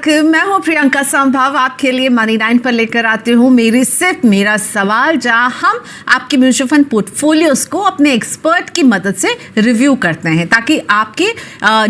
Welcome. मैं हूं प्रियंका संभव, आपके लिए मनी 9 पर लेकर आती हूं मेरा सवाल, जहां हम आपके म्यूचुअल फंड पोर्टफोलियोज को अपने एक्सपर्ट की मदद से रिव्यू करते हैं ताकि आपके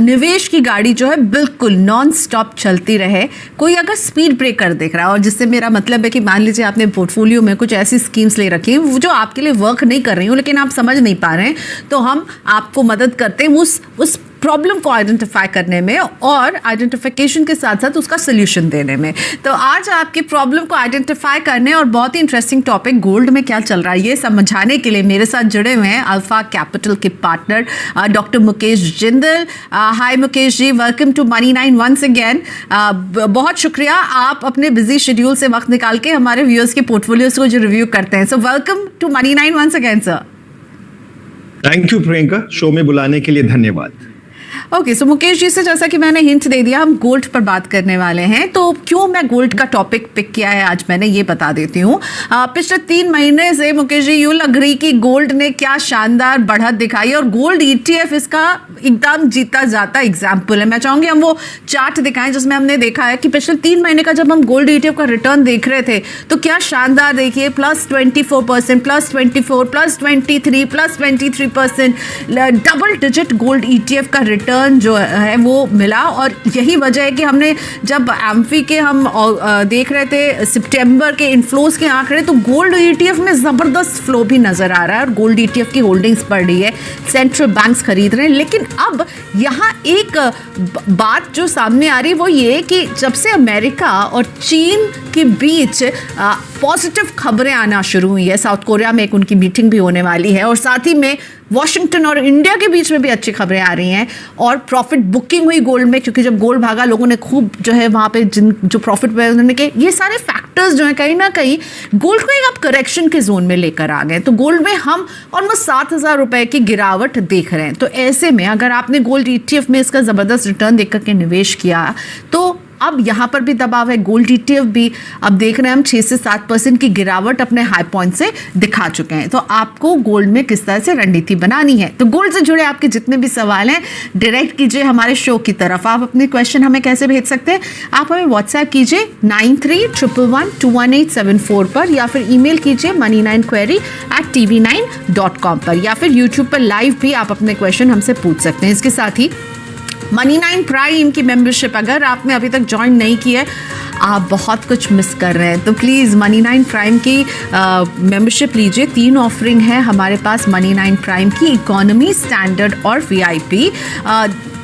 निवेश की गाड़ी जो है बिल्कुल नॉन स्टॉप चलती रहे। कोई अगर स्पीड ब्रेकर देख रहा है, और जिससे मेरा मतलब है कि मान लीजिए आपने पोर्टफोलियो में कुछ ऐसी स्कीम्स ले रखी हैं जो आपके लिए वर्क नहीं कर रही हूँ, लेकिन आप समझ नहीं पा रहे हैं, तो हम आपको मदद करते हैं उस प्रॉब्लम को आइडेंटिफाई करने में और आइडेंटिफिकेशन के साथ साथ उसका सोल्यूशन देने में। तो आज आपकी प्रॉब्लम को आइडेंटिफाई करने और बहुत ही इंटरेस्टिंग टॉपिक गोल्ड में क्या चल रहा है ये समझाने के लिए मेरे साथ जुड़े हुए हैं अल्फा कैपिटल के partner doctor Mukesh Jindal. Hi Mukesh ji, welcome to money 9 once again. बहुत शुक्रिया, आप अपने बिजी शेड्यूल से वक्त निकाल के हमारे व्यूअर्स के पोर्टफोलियोज को जो रिव्यू करते हैं। So welcome to money 9 once again sir. Thank you Priyanka, show में बुलाने के लिए धन्यवाद। ओके, सो मुकेश जी से जैसा कि मैंने हिंट दे दिया, हम गोल्ड पर बात करने वाले हैं। तो क्यों मैं गोल्ड का टॉपिक पिक किया है आज मैंने ये बता देती हूँ। पिछले 3 महीने से मुकेश जी यू लग रही कि गोल्ड ने क्या शानदार बढ़त दिखाई, और गोल्ड ETF इसका एकदम जीता जाता एग्जाम्पल है। मैं चाहूँगी हम वो चार्ट दिखाएं जिसमें हमने देखा है कि पिछले 3 महीने का जब हम गोल्ड ETF का रिटर्न देख रहे थे तो क्या शानदार, देखिए +24%, +24, +23, +23%, डबल डिजिट गोल्ड ETF का रिटर्न जो है वो मिला। और यही वजह है कि हमने जब एम्फी के हम देख रहे थे सितंबर के इनफ्लोज के आंकड़े, तो गोल्ड ETF में ज़बरदस्त फ्लो भी नज़र आ रहा है और गोल्ड ETF की होल्डिंग्स बढ़ रही है, सेंट्रल बैंक्स खरीद रहे हैं। लेकिन अब यहाँ एक बात जो सामने आ रही है वो ये कि जब से अमेरिका और चीन के बीच पॉजिटिव खबरें आना शुरू हुई है, साउथ कोरिया में एक उनकी मीटिंग भी होने वाली है, और साथ ही में वॉशिंगटन और इंडिया के बीच में भी अच्छी खबरें आ रही हैं, और प्रॉफिट बुकिंग हुई गोल्ड में, क्योंकि जब गोल्ड भागा लोगों ने खूब जो है वहाँ पे जो प्रॉफिट उन्होंने के, ये सारे फैक्टर्स जो है कहीं ना कहीं गोल्ड को एक अब करेक्शन के जोन में लेकर आ गए। तो गोल्ड में हम ऑलमोस्ट 7,000 रुपए की गिरावट देख रहे हैं। तो ऐसे में अगर आपने गोल्ड ETF में इसका ज़बरदस्त रिटर्न देख करके निवेश किया तो अब यहाँ पर भी दबाव है। गोल्ड ETF भी अब देख रहे हैं हम 6 से 7% की गिरावट अपने हाई पॉइंट से दिखा चुके हैं। तो आपको गोल्ड में किस तरह से रणनीति बनानी है। तो गोल्ड से जुड़े आपके जितने भी सवाल हैं डायरेक्ट कीजिए हमारे शो की तरफ। आप अपने क्वेश्चन हमें कैसे भेज सकते हैं, आप हमें व्हाट्सएप कीजिए 9311121874 पर, या फिर ईमेल कीजिए money9query@tv9.com पर, या फिर यूट्यूब पर लाइव भी आप अपने क्वेश्चन हमसे पूछ सकते हैं। इसके साथ ही मनी 9 प्राइम की मेंबरशिप अगर आपने अभी तक ज्वाइन नहीं की है, आप बहुत कुछ मिस कर रहे हैं। तो प्लीज़ मनी 9 प्राइम की मेंबरशिप लीजिए। 3 ऑफरिंग है हमारे पास मनी 9 प्राइम की, इकोनॉमी, स्टैंडर्ड और VIP।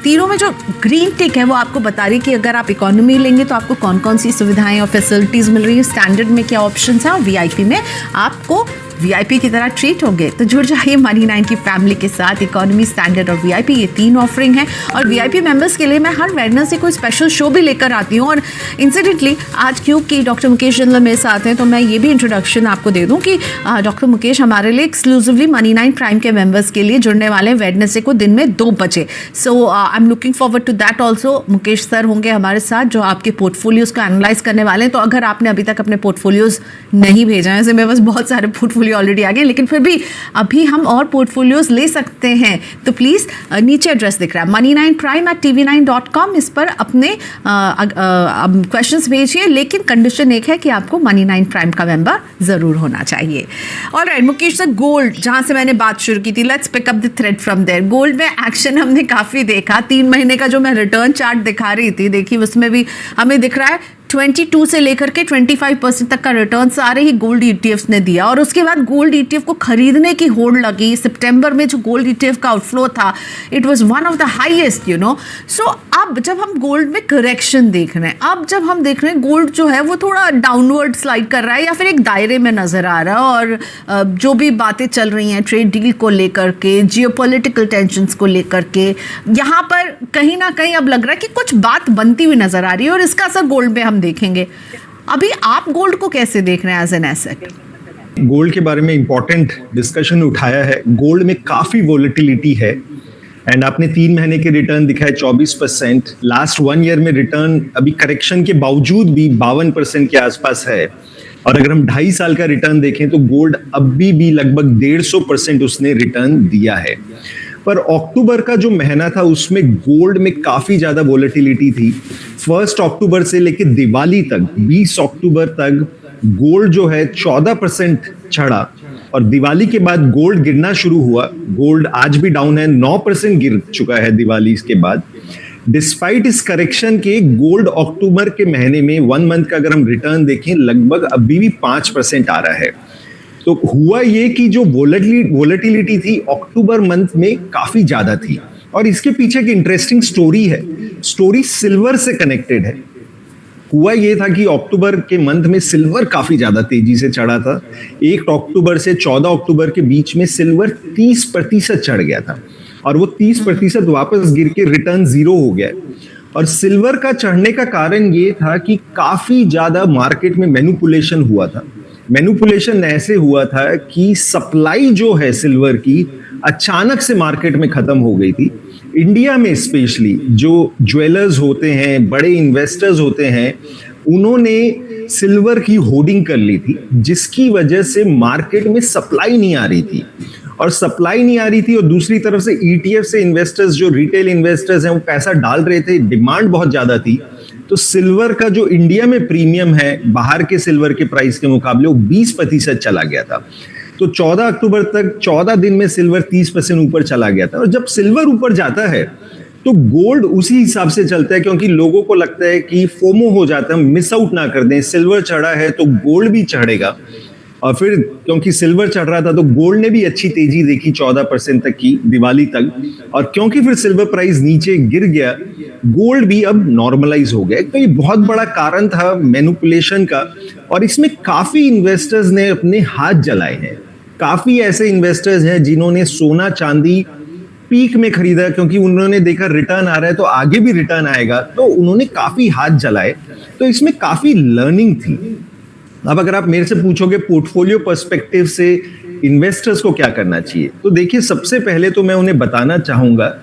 तीनों में जो ग्रीन टिक है वो आपको बता रही है कि अगर आप इकोनॉमी लेंगे तो आपको कौन कौन सी सुविधाएं और फैसिलिटीज़ मिल रही है, स्टैंडर्ड में क्या ऑप्शंस हैं, और VIP में आपको VIP की तरह ट्रीट होंगे। तो जुड़ जाइए मनी 9 की फैमिली के साथ। इकोनॉमी, स्टैंडर्ड और VIP ये 3 ऑफरिंग है, और VIP मेंबर्स के लिए मैं हर वेडनेसडे कोई स्पेशल शो भी लेकर आती हूँ। और इंसिडेंटली आज क्योंकि डॉक्टर मुकेश जिंदल मेरे साथ हैं, तो मैं ये भी इंट्रोडक्शन आपको दे दूँ कि डॉक्टर मुकेश हमारे लिए एक्सक्लूसिवली मनी 9 प्राइम के मेंबर्स के लिए जुड़ने वाले हैं वेडनेसडे को दिन में 2 बजे। So I am looking forward to that also. Mukesh sir होंगे हमारे साथ जो आपके पोर्टफोलियोज को एनालाइज करने वाले हैं। तो अगर आपने अभी तक अपने पोर्टफोलियोज नहीं भेजा है, जैसे मेरे पास बहुत सारे पोर्टफोलियो ऑलरेडी आ गए, लेकिन फिर भी अभी हम और पोर्टफोलियोज ले सकते हैं, तो प्लीज़ नीचे एड्रेस दिख रहा है money9prime@tv9.com, इस पर अपने क्वेश्चंस भेजिए। लेकिन कंडीशन एक है कि आपको मनी 9 प्राइम का मेंबर ज़रूर होना चाहिए। ऑलराइट मुकेश सर, गोल्ड जहाँ से मैंने बात शुरू की थी, let's pick up the thread from there. Gold में एक्शन हमने काफ़ी देखा। 3 महीने का जो मैं रिटर्न चार्ट दिखा रही थी, देखिए उसमें भी हमें दिख रहा है 22 से लेकर के 25% तक का रिटर्न सारे ही गोल्ड ETFs ने दिया। और उसके बाद गोल्ड ETF को खरीदने की होड़ लगी। सितंबर में जो गोल्ड ETF का आउटफ्लो था, it was one of the highest, you know. So अब जब हम गोल्ड में करेक्शन देख रहे हैं, अब जब हम देख रहे हैं गोल्ड जो है वो थोड़ा डाउनवर्ड स्लाइड कर रहा है या फिर एक दायरे में नजर आ रहा है, और जो भी बातें चल रही हैं ट्रेड डील को लेकर के, जियोपॉलिटिकल टेंशंस को लेकर के, यहाँ पर कहीं ना कहीं अब लग रहा है कि कुछ बात बनती हुई नजर आ रही है, और इसका असर गोल्ड पे हम देखेंगे। अभी आप गोल्ड को कैसे देख रहे हैं एज एन एसेट? गोल्ड के बारे में इंपॉर्टेंट डिस्कशन उठाया है। गोल्ड में काफी वोलेटिलिटी है, एंड आपने 3 महीने के रिटर्न दिखाए 24%। लास्ट 1 ईयर में रिटर्न अभी करेक्शन के बावजूद भी 52% के आसपास है। और अगर हम 2.5 साल का रिटर्न देखें तो गोल्ड अभी भी लगभग 150% उसने रिटर्न दिया है। पर अक्टूबर का जो महीना था उसमें गोल्ड में काफी ज्यादा वोलेटिलिटी थी। 1 अक्टूबर से लेकर दिवाली तक 20 अक्टूबर तक गोल्ड जो है 14% चढ़ा और दिवाली के बाद गोल्ड गिरना शुरू हुआ। गोल्ड आज भी डाउन है, 9% गिर चुका है दिवाली के बाद। डिस्पाइट इस करेक्शन के गोल्ड अक्टूबर के महीने में 1 मंथ का अगर हम रिटर्न देखें लगभग अभी भी 5% आ रहा है। तो हुआ ये कि जो वोलेटिलिटी थी अक्टूबर मंथ में काफी ज्यादा थी और इसके पीछे एक इंटरेस्टिंग स्टोरी है। स्टोरी सिल्वर से कनेक्टेड है। हुआ ये था कि अक्टूबर के मंथ में सिल्वर काफी ज्यादा तेजी से चढ़ा था। 1 अक्टूबर से 14 अक्टूबर के बीच में सिल्वर 30% चढ़ गया था और वो 30% वापस गिर के रिटर्न 0 हो गया। और सिल्वर का चढ़ने का कारण ये था कि काफी ज्यादा मार्केट में मैनिपुलेशन हुआ था। मैनिपुलेशन ऐसे हुआ था कि सप्लाई जो है सिल्वर की अचानक से मार्केट में खत्म हो गई थी। इंडिया में स्पेशली जो ज्वेलर्स होते हैं, बड़े इन्वेस्टर्स होते हैं, उन्होंने सिल्वर की होर्डिंग कर ली थी जिसकी वजह से मार्केट में सप्लाई नहीं आ रही थी। और सप्लाई नहीं आ रही थी और दूसरी तरफ से ईटीएफ से इन्वेस्टर्स जो रिटेल इन्वेस्टर्स हैं वो पैसा डाल रहे थे, डिमांड बहुत ज्यादा थी। तो सिल्वर का जो इंडिया में प्रीमियम है बाहर के सिल्वर के प्राइस के मुकाबले वो 20% चला गया था। तो 14 अक्टूबर तक 14 दिन में सिल्वर 30% ऊपर चला गया था। और जब सिल्वर ऊपर जाता है तो गोल्ड उसी हिसाब से चलता है क्योंकि लोगों को लगता है कि फोमो हो जाता है, मिस आउट ना कर दें, सिल्वर चढ़ा है तो गोल्ड भी चढ़ेगा। और फिर क्योंकि सिल्वर चढ़ रहा था तो गोल्ड ने भी अच्छी तेजी देखी 14% तक की दिवाली तक। और क्योंकि फिर सिल्वर प्राइस नीचे गिर गया, गोल्ड भी अब नॉर्मलाइज हो गया। तो ये बहुत बड़ा कारण था मैनिपुलेशन का और इसमें काफी इन्वेस्टर्स ने अपने हाथ जलाए हैं। काफी ऐसे इन्वेस्टर्स हैं जिन्होंने सोना चांदी पीक में खरीदा क्योंकि उन्होंने देखा रिटर्न आ रहा है तो आगे भी रिटर्न आएगा, तो उन्होंने काफी हाथ जलाए। तो इसमें काफी लर्निंग थी। अब अगर आप मेरे से पूछोगे पोर्टफोलियो पर्सपेक्टिव से इन्वेस्टर्स को क्या करना चाहिए, तो देखिए सबसे पहले तो मैं उन्हें बताना चाहूंगा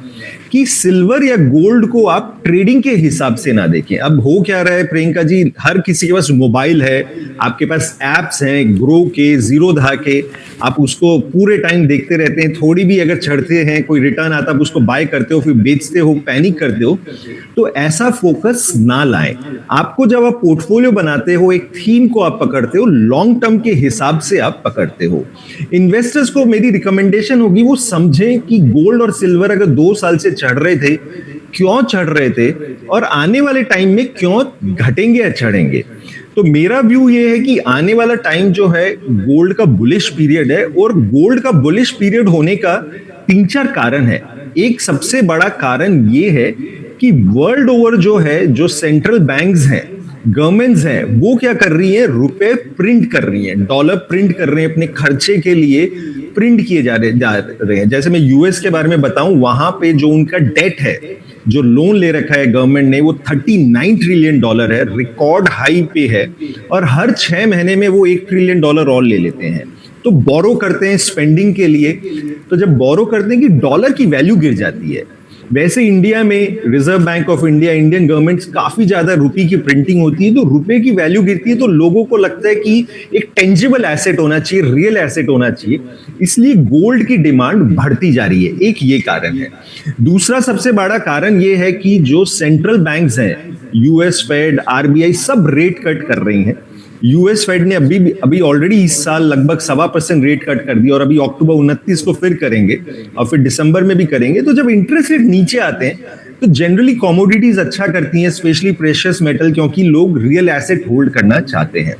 कि सिल्वर या गोल्ड को आप ट्रेडिंग के हिसाब से ना देखें। अब हो क्या रहा है प्रियंका जी, हर किसी के पास मोबाइल है, आपके पास एप्स हैं, ग्रो के, जीरोधा के, आप उसको पूरे टाइम देखते रहते हैं। थोड़ी भी अगर चढ़ते हैं, कोई रिटर्न आता है, आप उसको बाय करते हो, फिर बेचते हो, पैनिक करते हो। तो ऐसा फोकस ना लाएं। आपको जब आप पोर्टफोलियो बनाते हो, एक थीम को आप पकड़ते हो, लॉन्ग टर्म के हिसाब से आप पकड़ते हो। इन्वेस्टर्स को मेरी रिकमेंडेशन होगी वो समझें कि गोल्ड और सिल्वर अगर 2 साल से चढ़ रहे थे, क्यों चढ़ रहे थे और आने वाले टाइम में क्यों घटेंगे या चढ़ेंगे। तो मेरा व्यू ये है कि आने वाला टाइम जो है गोल्ड का बुलिश पीरियड है और गोल्ड का बुलिश पीरियड होने का 3-4 कारण है। एक सबसे बड़ा कारण ये है कि वर्ल्ड ओवर जो है, जो सेंट्रल बैंक्स हैं, गवर्नमेंट्स हैं, वो क्या कर रही है, रुपए प्रिंट कर रही हैं, डॉलर प्रिंट कर रहे हैं, अपने खर्चे के लिए प्रिंट किए जा रहे हैं। जैसे मैं यूएस के बारे में बताऊं, वहां पे जो उनका डेट है, जो लोन ले रखा है गवर्नमेंट ने, वो $39 ट्रिलियन है, रिकॉर्ड हाई पे है। और हर 6 महीने में वो $1 ट्रिलियन और ले लेते हैं। तो बोरो करते हैं स्पेंडिंग के लिए। तो जब बोरो करते हैं कि डॉलर की वैल्यू गिर जाती है। वैसे इंडिया में reserve bank of India, Indian government काफी ज्यादा रुपए की प्रिंटिंग होती है, तो रुपए की वैल्यू गिरती है तो लोगों को लगता है कि एक टेंजिबल एसेट होना चाहिए, रियल एसेट होना चाहिए, इसलिए गोल्ड की डिमांड बढ़ती जा रही है। एक ये कारण है। दूसरा सबसे बड़ा कारण ये है कि जो सेंट्रल बैंक्स हैं, यूएस फेड, आरबीआई, सब रेट कट कर रही हैं। यूएस फेड ने अभी ऑलरेडी इस साल लगभग 1.25% रेट कट कर दिया और अभी अक्टूबर 29 को फिर करेंगे और फिर दिसंबर में भी करेंगे। तो जब इंटरेस्ट रेट नीचे आते हैं तो जनरली कमोडिटीज अच्छा करती हैं, स्पेशली प्रेशियस मेटल, क्योंकि लोग रियल एसेट होल्ड करना चाहते हैं।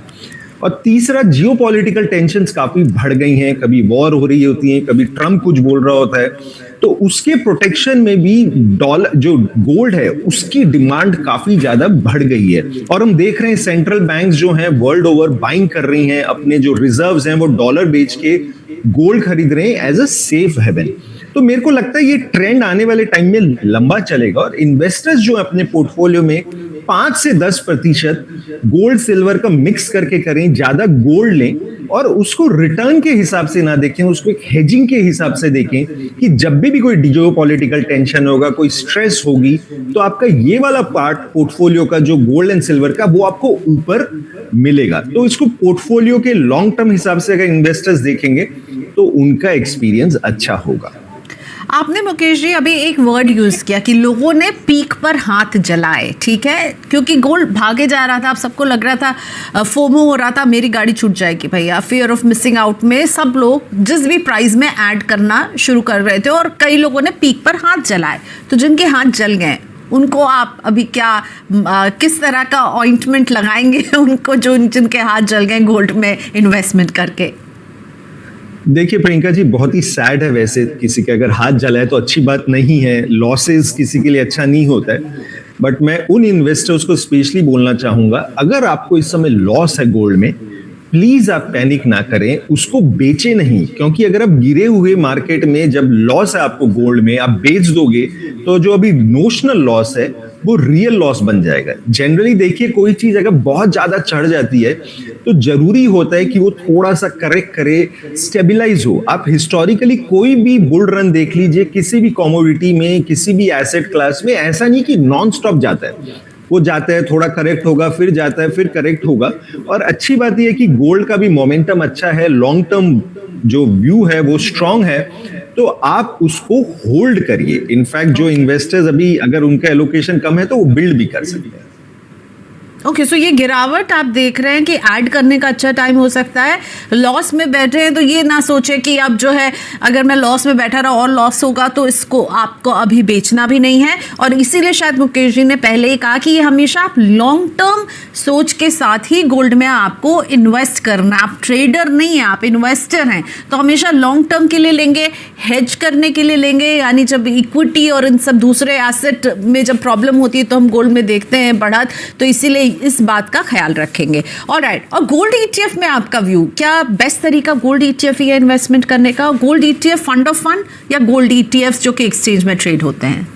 और तीसरा, जियोपॉलिटिकल टेंशंस काफी बढ़ गई हैं, कभी वॉर हो रही होती है, कभी ट्रम्प कुछ बोल रहा होता है, तो उसके प्रोटेक्शन में भी डॉलर, जो गोल्ड है, उसकी डिमांड काफी ज्यादा बढ़ गई है। और हम देख रहे हैं सेंट्रल बैंक्स जो हैं वर्ल्ड ओवर बाइंग कर रही हैं, अपने जो रिजर्व्स हैं वो डॉलर बेच के गोल्ड खरीद रहे हैं एज अ सेफ हेवन। तो मेरे को लगता है ये ट्रेंड आने वाले टाइम में लंबा चलेगा और इन्वेस्टर्स जो अपने पोर्टफोलियो में 5 से 10% गोल्ड सिल्वर का मिक्स करके करें, ज्यादा गोल्ड लें और उसको रिटर्न के हिसाब से ना देखें, उसको एक हेजिंग के हिसाब से देखें कि जब भी कोई जियोपॉलिटिकल टेंशन होगा, कोई स्ट्रेस होगी, तो आपका ये वाला पार्ट पोर्टफोलियो का जो गोल्ड एंड सिल्वर का, वो आपको ऊपर मिलेगा। तो इसको पोर्टफोलियो के लॉन्ग टर्म हिसाब से अगर इन्वेस्टर्स देखेंगे तो उनका एक्सपीरियंस अच्छा होगा। आपने मुकेश जी अभी एक वर्ड यूज किया कि लोगों ने पीक पर हाथ जलाए, ठीक है, क्योंकि गोल्ड भागे जा रहा था, आप सबको लग रहा था, फोमो हो रहा था, मेरी गाड़ी छूट जाएगी भैया, फियर ऑफ मिसिंग आउट में सब लोग जिस भी प्राइस में ऐड करना शुरू कर रहे थे और कई लोगों ने पीक पर हाथ जलाए। तो जिनके हाथ जल गए उनको आप अभी क्या किस तरह का ऑइंटमेंट लगाएंगे उनको जो जिनके हाथ जल गए गोल्ड में इन्वेस्टमेंट करके? देखिए प्रियंका जी, बहुत ही सैड है वैसे, किसी के अगर हाथ जला है तो अच्छी बात नहीं है, लॉसेस किसी के लिए अच्छा नहीं होता है। बट मैं उन इन्वेस्टर्स को स्पेशली बोलना चाहूंगा, अगर आपको इस समय लॉस है गोल्ड में, प्लीज आप पैनिक ना करें, उसको बेचे नहीं, क्योंकि अगर आप गिरे हुए मार्केट में जब लॉस है आपको गोल्ड में, आप बेच दोगे तो जो अभी नोशनल लॉस है वो रियल लॉस बन जाएगा। जनरली देखिए, कोई चीज अगर बहुत ज्यादा चढ़ जाती है तो जरूरी होता है कि वो थोड़ा सा करेक्ट करे, स्टेबलाइज हो। आप हिस्टोरिकली कोई भी बुल रन देख लीजिए, किसी भी कमोडिटी में, किसी भी एसेट क्लास में, ऐसा नहीं कि नॉन स्टॉप जाता है, वो जाता है, थोड़ा करेक्ट होगा, फिर जाता है, फिर करेक्ट होगा। और अच्छी बात यह है कि गोल्ड का भी मोमेंटम अच्छा है, लॉन्ग टर्म जो व्यू है वो स्ट्रांग है, तो आप उसको होल्ड करिए। इनफैक्ट जो इन्वेस्टर्स अभी अगर उनका एलोकेशन कम है तो वो बिल्ड भी कर सकते हैं। ओके, सो ये गिरावट आप देख रहे हैं कि ऐड करने का अच्छा टाइम हो सकता है। लॉस में बैठे हैं तो ये ना सोचे कि अब जो है अगर मैं लॉस में बैठा रहा और लॉस होगा तो इसको आपको अभी बेचना भी नहीं है। और इसीलिए शायद मुकेश जी ने पहले ही कहा कि ये हमेशा आप लॉन्ग टर्म सोच के साथ ही गोल्ड में आपको इन्वेस्ट करना। आप ट्रेडर नहीं है, आप इन्वेस्टर हैं, तो हमेशा लॉन्ग टर्म के लिए लेंगे, हेज करने के लिए लेंगे। यानी जब इक्विटी और इन सब दूसरे एसेट में जब प्रॉब्लम होती है तो हम गोल्ड में देखते हैं बढ़त, तो इसीलिए इस बात का ख्याल रखेंगे। ऑलराइट, और गोल्ड ईटीएफ में आपका व्यू क्या? बेस्ट तरीका गोल्ड ईटीएफ ही है इन्वेस्टमेंट करने का? Gold ETF fund of fund या गोल्ड ईटीएफ जो कि एक्सचेंज में ट्रेड होते हैं?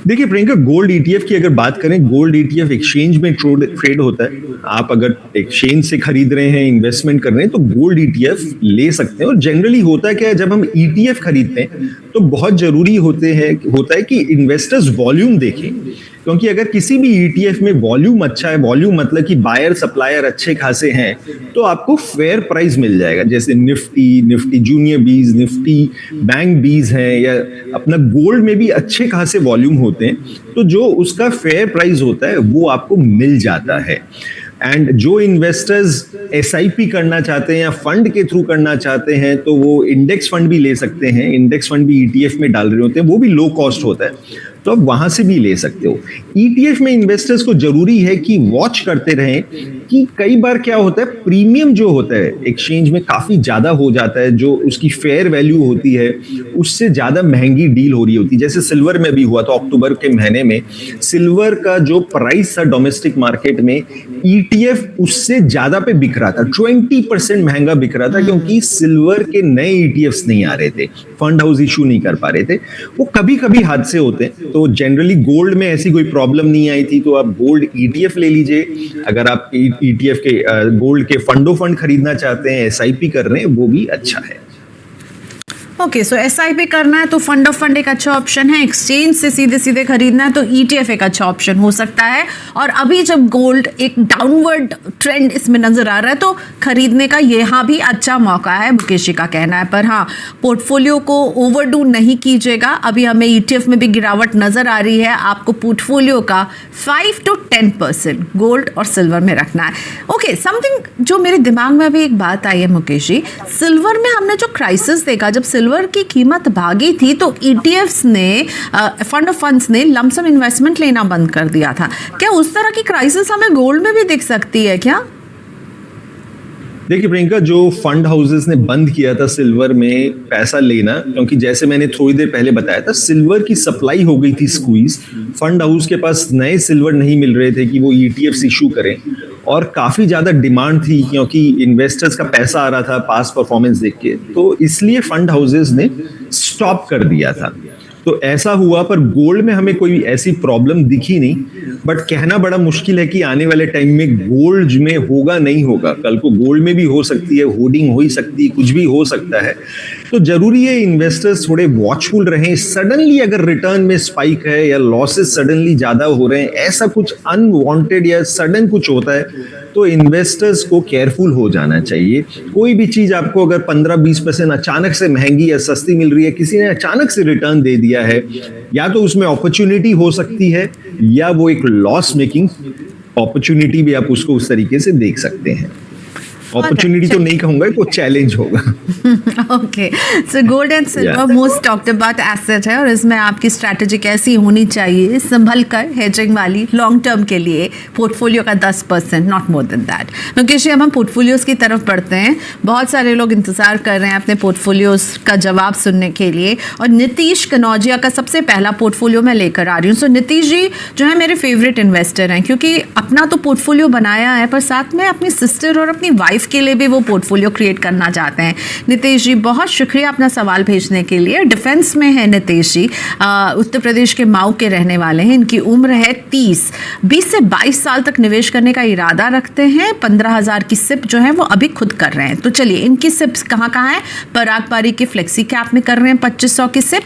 देखिए प्रियंका, गोल्ड ईटीएफ की अगर बात करें, गोल्ड ईटीएफ एक्सचेंज में ट्रेड होता है। आप अगर एक्सचेंज से खरीद रहे हैं, इन्वेस्टमेंट कर रहे हैं, तो गोल्ड ईटीएफ ले सकते हैं। और जनरली होता है क्या है, जब हम ईटीएफ खरीदते हैं तो बहुत जरूरी होता है कि इन्वेस्टर्स वॉल्यूम देखें, क्योंकि अगर किसी भी ईटीएफ में वॉल्यूम अच्छा है, वॉल्यूम मतलब कि बायर सप्लायर अच्छे खासे हैं, तो आपको फेयर प्राइस मिल जाएगा। जैसे निफ्टी जूनियर बीज, निफ्टी बैंक बीज हैं, या अपना गोल्ड में भी अच्छे खासे वॉल्यूम होते हैं, तो जो उसका फेयर प्राइस होता है वो आपको मिल जाता है। एंड जो इन्वेस्टर्स एसआईपी करना चाहते हैं या फंड के थ्रू करना चाहते हैं, तो वो इंडेक्स फंड भी ले सकते हैं। इंडेक्स फंड भी ईटीएफ में डाल रहे होते हैं, वो भी लो कॉस्ट होता है, तो आप वहां से भी ले सकते हो। ईटीएफ में इन्वेस्टर्स को जरूरी है कि वॉच करते रहें कि कई बार क्या होता है, प्रीमियम जो होता है एक्सचेंज में काफी ज्यादा हो जाता है, जो उसकी फेयर वैल्यू होती है उससे ज्यादा महंगी डील हो रही होती है। जैसे सिल्वर में भी हुआ था, अक्टूबर के महीने में सिल्वर का जो प्राइस था डोमेस्टिक मार्केट में, ईटीएफ उससे ज्यादा पे बिक रहा था, 20% महंगा बिक रहा था, क्योंकि सिल्वर के नए ईटीएफ्स नहीं आ रहे थे, फंड हाउस इशू नहीं कर पा रहे थे। वो कभी कभी हादसे होते हैं, तो जनरली गोल्ड में ऐसी कोई प्रॉब्लम नहीं आई थी, तो आप गोल्ड ईटीएफ ले लीजिए। अगर आप ईटीएफ के गोल्ड के फंडो फंड खरीदना चाहते हैं, एसआईपी कर रहे हैं, वो भी अच्छा है। ओके, सो एसआईपी करना है तो फंड ऑफ फंड एक अच्छा ऑप्शन है। एक्सचेंज से सीधे सीधे खरीदना है तो ईटीएफ एक अच्छा ऑप्शन हो सकता है। और अभी जब गोल्ड एक डाउनवर्ड ट्रेंड इसमें नजर आ रहा है तो खरीदने का यहाँ भी अच्छा मौका है, मुकेश जी का कहना है। पर हाँ, पोर्टफोलियो को ओवरडू नहीं कीजिएगा। अभी हमें ईटीएफ में भी गिरावट नजर आ रही है, आपको पोर्टफोलियो का 5 to 10% गोल्ड और सिल्वर में रखना है। ओके, समथिंग जो मेरे दिमाग में अभी एक बात आई है मुकेश जी, सिल्वर में हमने जो क्राइसिस देखा, जब सिल्वर की कीमत भागी थी तो ईटीएफ्स ने, फंड ऑफ फंड्स ने लमसम इन्वेस्टमेंट लेना बंद कर दिया था। क्या उस तरह की क्राइसिस हमें गोल्ड में भी दिख सकती है क्या? देखिए प्रियंका, जो फंड हाउसेस ने बंद किया था सिल्वर में पैसा लेना, क्योंकि जैसे मैंने थोड़ी देर पहले बताया था, सिल्वर की सप्लाई हो गई थी स्क्वीज, फंड हाउस के पास नए सिल्वर नहीं मिल रहे थे कि वो ईटीएफ्स इशू करें, और काफी ज्यादा डिमांड थी क्योंकि इन्वेस्टर्स का पैसा आ रहा था पास परफॉर्मेंस देख के, तो इसलिए फंड हाउसेस ने स्टॉप कर दिया था। तो ऐसा हुआ, पर गोल्ड में हमें कोई ऐसी प्रॉब्लम दिखी नहीं। बट कहना बड़ा मुश्किल है कि आने वाले टाइम में गोल्ड में होगा नहीं होगा, कल को गोल्ड में भी हो सकती है, होर्डिंग हो ही सकती है, कुछ भी हो सकता है। तो जरूरी है इन्वेस्टर्स थोड़े वॉचफुल रहें। सडनली अगर रिटर्न में स्पाइक है या लॉसेस सडनली ज्यादा हो रहे हैं, ऐसा कुछ अनवांटेड या सडन कुछ होता है, तो इन्वेस्टर्स को केयरफुल हो जाना चाहिए। कोई भी चीज आपको अगर 15-20% अचानक से महंगी या सस्ती मिल रही है, किसी ने अचानक से रिटर्न दे दिया है, या तो उसमें अपॉर्चुनिटी हो सकती है या वो एक लॉस मेकिंग अपॉर्चुनिटी भी आप उसको उस तरीके से देख सकते हैं। अपॉर्चुनिटी तो नहीं कहूंगा, वो चैलेंज होगा। Okay, so gold and silver most talked about asset है, और इसमें आपकी स्ट्रैटेजी कैसी होनी चाहिए? संभल कर हेजिंग वाली, लॉन्ग टर्म के लिए पोर्टफोलियो का 10%, not more than that. Mukesh, अब हम पोर्टफोलियोज की तरफ बढ़ते हैं। बहुत सारे लोग इंतजार कर रहे हैं अपने पोर्टफोलियोज का जवाब सुनने के लिए, और नीतीश कनौजिया का सबसे पहला पोर्टफोलियो मैं लेकर आ रही हूँ। सो नीतीश जी जो है मेरे फेवरेट इन्वेस्टर हैं, क्योंकि अपना तो पोर्टफोलियो बनाया है, पर साथ में अपनी सिस्टर और अपनी वाइफ के लिए भी वो पोर्टफोलियो क्रिएट करना चाहते हैं। नीतीश जी बहुत शुक्रिया अपना सवाल भेजने के लिए। डिफेंस में है नीतीश जी, उत्तर प्रदेश के माऊ के रहने वाले हैं। इनकी उम्र है 20 से 22 साल तक निवेश करने का इरादा रखते हैं। 15,000 की सिप जो है वो अभी खुद कर रहे हैं। तो चलिए, इनकी सिप्स कहाँ कहाँ है? पराग पारी के फ्लेक्सी कैप में कर रहे हैं 2500 की सिप,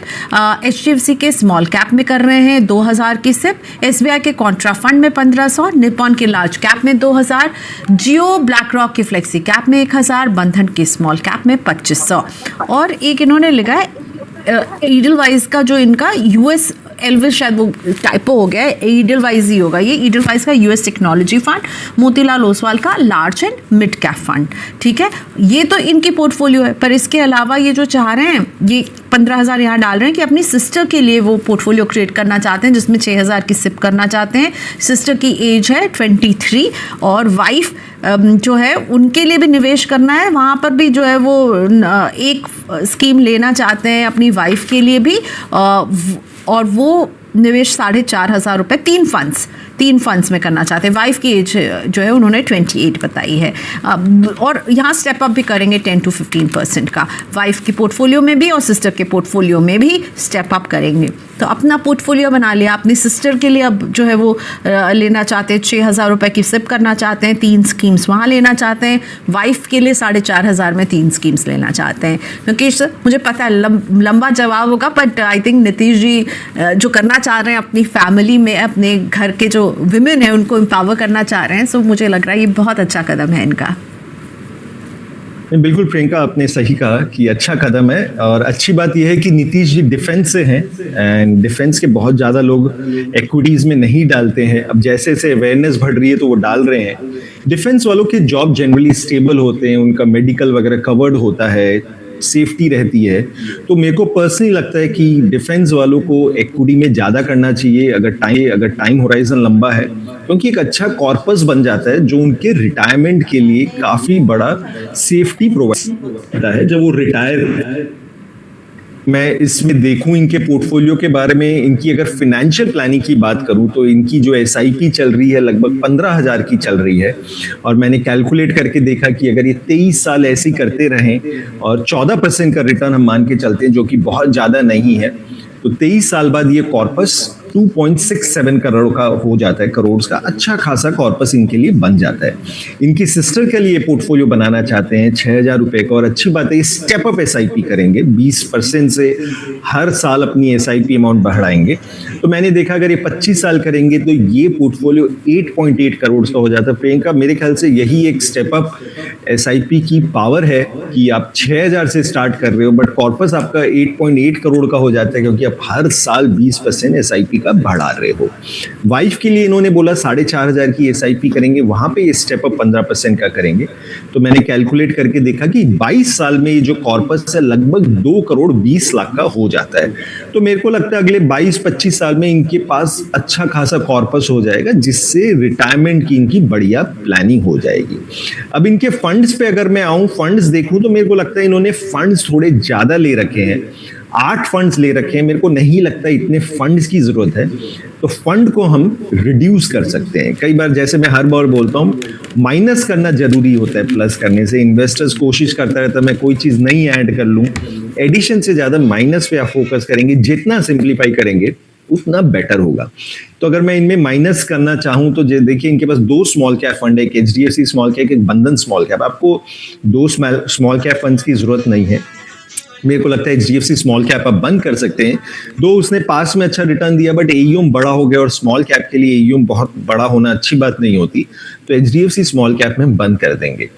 HDFC के स्मॉल कैप में कर रहे हैं 2000 की सिप, SBI के कॉन्ट्रा फंड में 1500, निपॉन के लार्ज कैप में 2000, जियो ब्लैक रॉक की फ्लेक्सी कैप में 1000, बंधन की स्मॉल कैप में 2500। और एक इन्होंने लिखा है ईडलवाइज का, जो इनका यूएस एल्विस, शायद वो टाइपो हो गया है, ईडलवाइज ही होगा ये, ईडलवाइज का US technology fund, Motilal Oswal का large and mid cap fund. ठीक है, ये तो इनकी पोर्टफोलियो है, पर इसके अलावा ये जो चाह रहे हैं, ये 15,000 यहाँ डाल रहे हैं कि अपनी सिस्टर के लिए वो पोर्टफोलियो क्रिएट करना चाहते हैं, जिसमें 6,000 की सिप करना चाहते हैं। सिस्टर की एज है 23, और वाइफ जो है उनके लिए भी निवेश करना है। वहाँ पर भी जो है वो एक स्कीम लेना चाहते हैं अपनी वाइफ के लिए भी, और वो निवेश 4,500 रुपये, 3 फंड्स में करना चाहते हैं। वाइफ की एज जो है उन्होंने 28 बताई है, और यहाँ स्टेप अप भी करेंगे 10 to 15% का, वाइफ की पोर्टफोलियो में भी और सिस्टर के पोर्टफोलियो में भी स्टेप अप करेंगे। तो अपना पोर्टफोलियो बना लिया। अपनी सिस्टर के लिए अब जो है वो लेना चाहते हैं 6,000 रुपये की सिप करना चाहते हैं, 3 स्कीम्स वहाँ लेना चाहते हैं। वाइफ के लिए 4,500 में 3 स्कीम्स लेना चाहते हैं। क्योंकि मुझे पता है लंबा जवाब होगा, but I think Nitish ji जो करना चाह रहे हैं अपनी फैमिली में, अपने घर के जो विमेन है उनको एम्पावर करना चाह रहे हैं, सो मुझे लग रहा है ये बहुत अच्छा कदम है इनका। बिल्कुल प्रियंका, आपने सही कहा कि अच्छा कदम है, और अच्छी बात यह है कि नीतीश जी डिफेंस से हैं, एंड डिफेंस के बहुत ज़्यादा लोग इक्विटीज़ में नहीं डालते हैं। अब जैसे जैसे अवेयरनेस बढ़ रही है तो वो डाल रहे हैं। डिफेंस वालों के जॉब जनरली स्टेबल होते हैं, उनका मेडिकल वगैरह कवर्ड होता है, सेफ्टी रहती है। तो मेरे को पर्सनली लगता है कि डिफेंस वालों को इक्विटी में ज़्यादा करना चाहिए अगर टाइम होराइजन लंबा है, क्योंकि एक अच्छा कॉर्पस बन जाता है जो उनके रिटायरमेंट के लिए काफ़ी बड़ा सेफ्टी प्रोवाइड करता है जब वो रिटायर। मैं इसमें देखूं इनके पोर्टफोलियो के बारे में, इनकी अगर फाइनेंशियल प्लानिंग की बात करूं तो इनकी जो SIP चल रही है लगभग 15,000 की चल रही है, और मैंने कैलकुलेट करके देखा कि अगर ये 23 साल ऐसे ही करते रहें और 14% का रिटर्न हम मान के चलते हैं, जो कि बहुत ज़्यादा नहीं है, तो 23 साल बाद ये कॉर्पस 2.67 करोड़ का हो जाता है, करोड़ का अच्छा खासा कॉर्पस इनके लिए बन जाता है। इनकी सिस्टर के लिए पोर्टफोलियो बनाना चाहते हैं 6,000 रुपये का, और अच्छी बात है स्टेप अप SIP करेंगे, 20% से हर साल अपनी SIP अमाउंट बढ़ाएंगे। तो मैंने देखा अगर ये 25 साल करेंगे तो ये पोर्टफोलियो 8.8 करोड़ का हो जाता है। प्रियंका, मेरे ख्याल से यही एक स्टेप अप SIP की पावर है कि आप 6,000 से स्टार्ट कर रहे हो, बट कॉर्पस आपका 8.8 करोड़ का हो जाता है, क्योंकि आप हर साल 20% SIP का बढ़ा रहे हो। वाइफ के लिए इन्होंने बोला 4,500 की SIP करेंगे, वहां पे ये स्टेप अप 15% का करेंगे। तो मैंने कैलकुलेट करके देखा कि 22 साल में ये जो कॉर्पस है लगभग 2 करोड़ 20 लाख का हो जाता है। तो मेरे को लगता है अगले 22-25 साल में इनके पास अच्छा खासा कॉर्पस हो जाएगा, जिससे रिटायरमेंट की इनकी बढ़िया प्लानिंग हो जाएगी। अब इनके फंड्स पे अगर मैं आऊं, फंड्स देखूं तो मेरे को लगता है इन्होंने फंड्स थोड़े ज्यादा ले रखे हैं, 8 फंड्स ले रखे हैं। मेरे को नहीं लगता इतने फंड्स की जरूरत है, तो फंड को हम रिड्यूस कर सकते हैं। कई बार जैसे मैं हर बार बोलता हूँ, माइनस करना जरूरी होता है प्लस करने से। इन्वेस्टर्स कोशिश करता रहता है मैं कोई चीज नहीं ऐड कर लूँ, एडिशन से ज्यादा माइनस पे आप फोकस करेंगे। जितना सिंप्लीफाई करेंगे उतना बेटर होगा। तो अगर मैं इनमें माइनस करना चाहूं तो देखिए इनके पास 2 स्मॉल कैप फंड है, एक HDFC स्मॉल कैप, एक बंधन स्मॉल कैप। आपको 2 स्मॉल कैप फंड्स की जरूरत नहीं है। मेरे को लगता है HDFC स्मॉल कैप आप बंद कर सकते हैं। दो उसने पास में अच्छा रिटर्न दिया, बट AUM बड़ा हो गया और स्मॉल कैप के लिए AUM बहुत बड़ा होना अच्छी बात नहीं होती, तो HDFC स्मॉल कैप में बंद कर देंगे।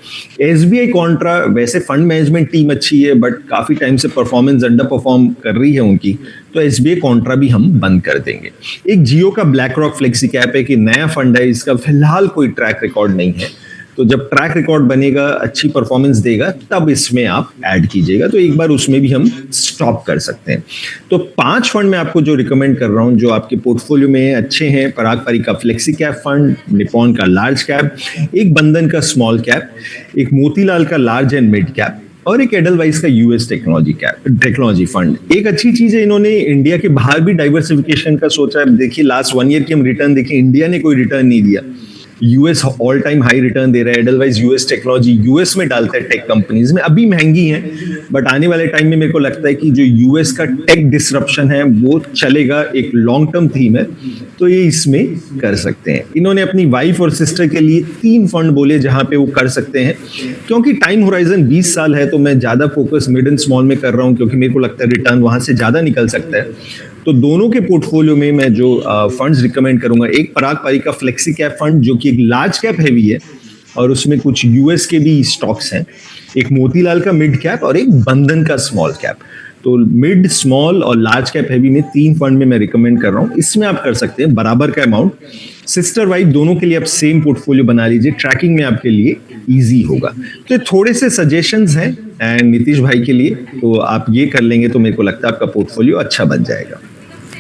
SBI कॉन्ट्रा, वैसे फंड मैनेजमेंट टीम अच्छी है बट काफी टाइम से परफॉर्मेंस अंडर परफॉर्म कर रही है उनकी, तो SBI कॉन्ट्रा भी हम बंद कर देंगे। एक जियो का ब्लैक रॉक फ्लेक्सी कैप है कि नया फंड है, इसका फिलहाल कोई ट्रैक रिकॉर्ड नहीं है, तो जब ट्रैक रिकॉर्ड बनेगा, अच्छी परफॉर्मेंस देगा, तब इसमें आप ऐड कीजिएगा, तो एक बार उसमें भी हम स्टॉप कर सकते हैं। तो 5 फंड मैं आपको जो रिकमेंड कर रहा हूं जो आपके पोर्टफोलियो में अच्छे हैं, पराग पारिक का फ्लेक्सी कैप फंड, निपॉन का लार्ज कैप, एक बंधन का स्मॉल कैप, एक मोतीलाल का लार्ज एंड मिड कैप, और एक एडलवाइस का US टेक्नोलॉजी फंड। एक अच्छी चीज है, इन्होंने इंडिया के बाहर भी डाइवर्सिफिकेशन का सोचा है। देखिए लास्ट 1 ईयर की हम रिटर्न देखिए, इंडिया ने कोई रिटर्न नहीं दिया, US all time high return दे रहा है। एडलवाइस US टेक्नोलॉजी US में डालता है टेक कंपनीज में, अभी महंगी है बट आने वाले टाइम में मेरे को लगता है कि जो US का टेक डिसरप्शन है वो चलेगा, एक लॉन्ग टर्म थीम है, तो ये इसमें कर सकते हैं। इन्होंने अपनी वाइफ और सिस्टर के लिए 3 फंड बोले जहां पे वो कर सकते हैं, क्योंकि टाइम होराइजन 20 साल है, तो मैं ज्यादा फोकस मिड एंड स्मॉल में कर रहा हूं क्योंकि मेरे को लगता है रिटर्न वहां से ज्यादा निकल सकता है। तो दोनों के पोर्टफोलियो में मैं जो फंड्स रिकमेंड करूंगा, एक पराग पारिक का फ्लेक्सी कैप फंड जो कि एक लार्ज कैप हैवी है और उसमें कुछ US के भी स्टॉक्स हैं, एक मोतीलाल का मिड कैप और एक बंधन का स्मॉल कैप। तो मिड, स्मॉल और लार्ज कैप हैवी में 3 फंड में मैं रिकमेंड कर रहा हूँ। इसमें आप कर सकते हैं बराबर का अमाउंट, सिस्टर वाइफ दोनों के लिए आप सेम पोर्टफोलियो बना लीजिए, ट्रैकिंग में आपके लिए इजी होगा। तो थोड़े से सजेशंस हैं एंड नीतीश भाई के लिए, तो आप ये कर लेंगे तो मेरे को लगता है आपका पोर्टफोलियो अच्छा बन जाएगा।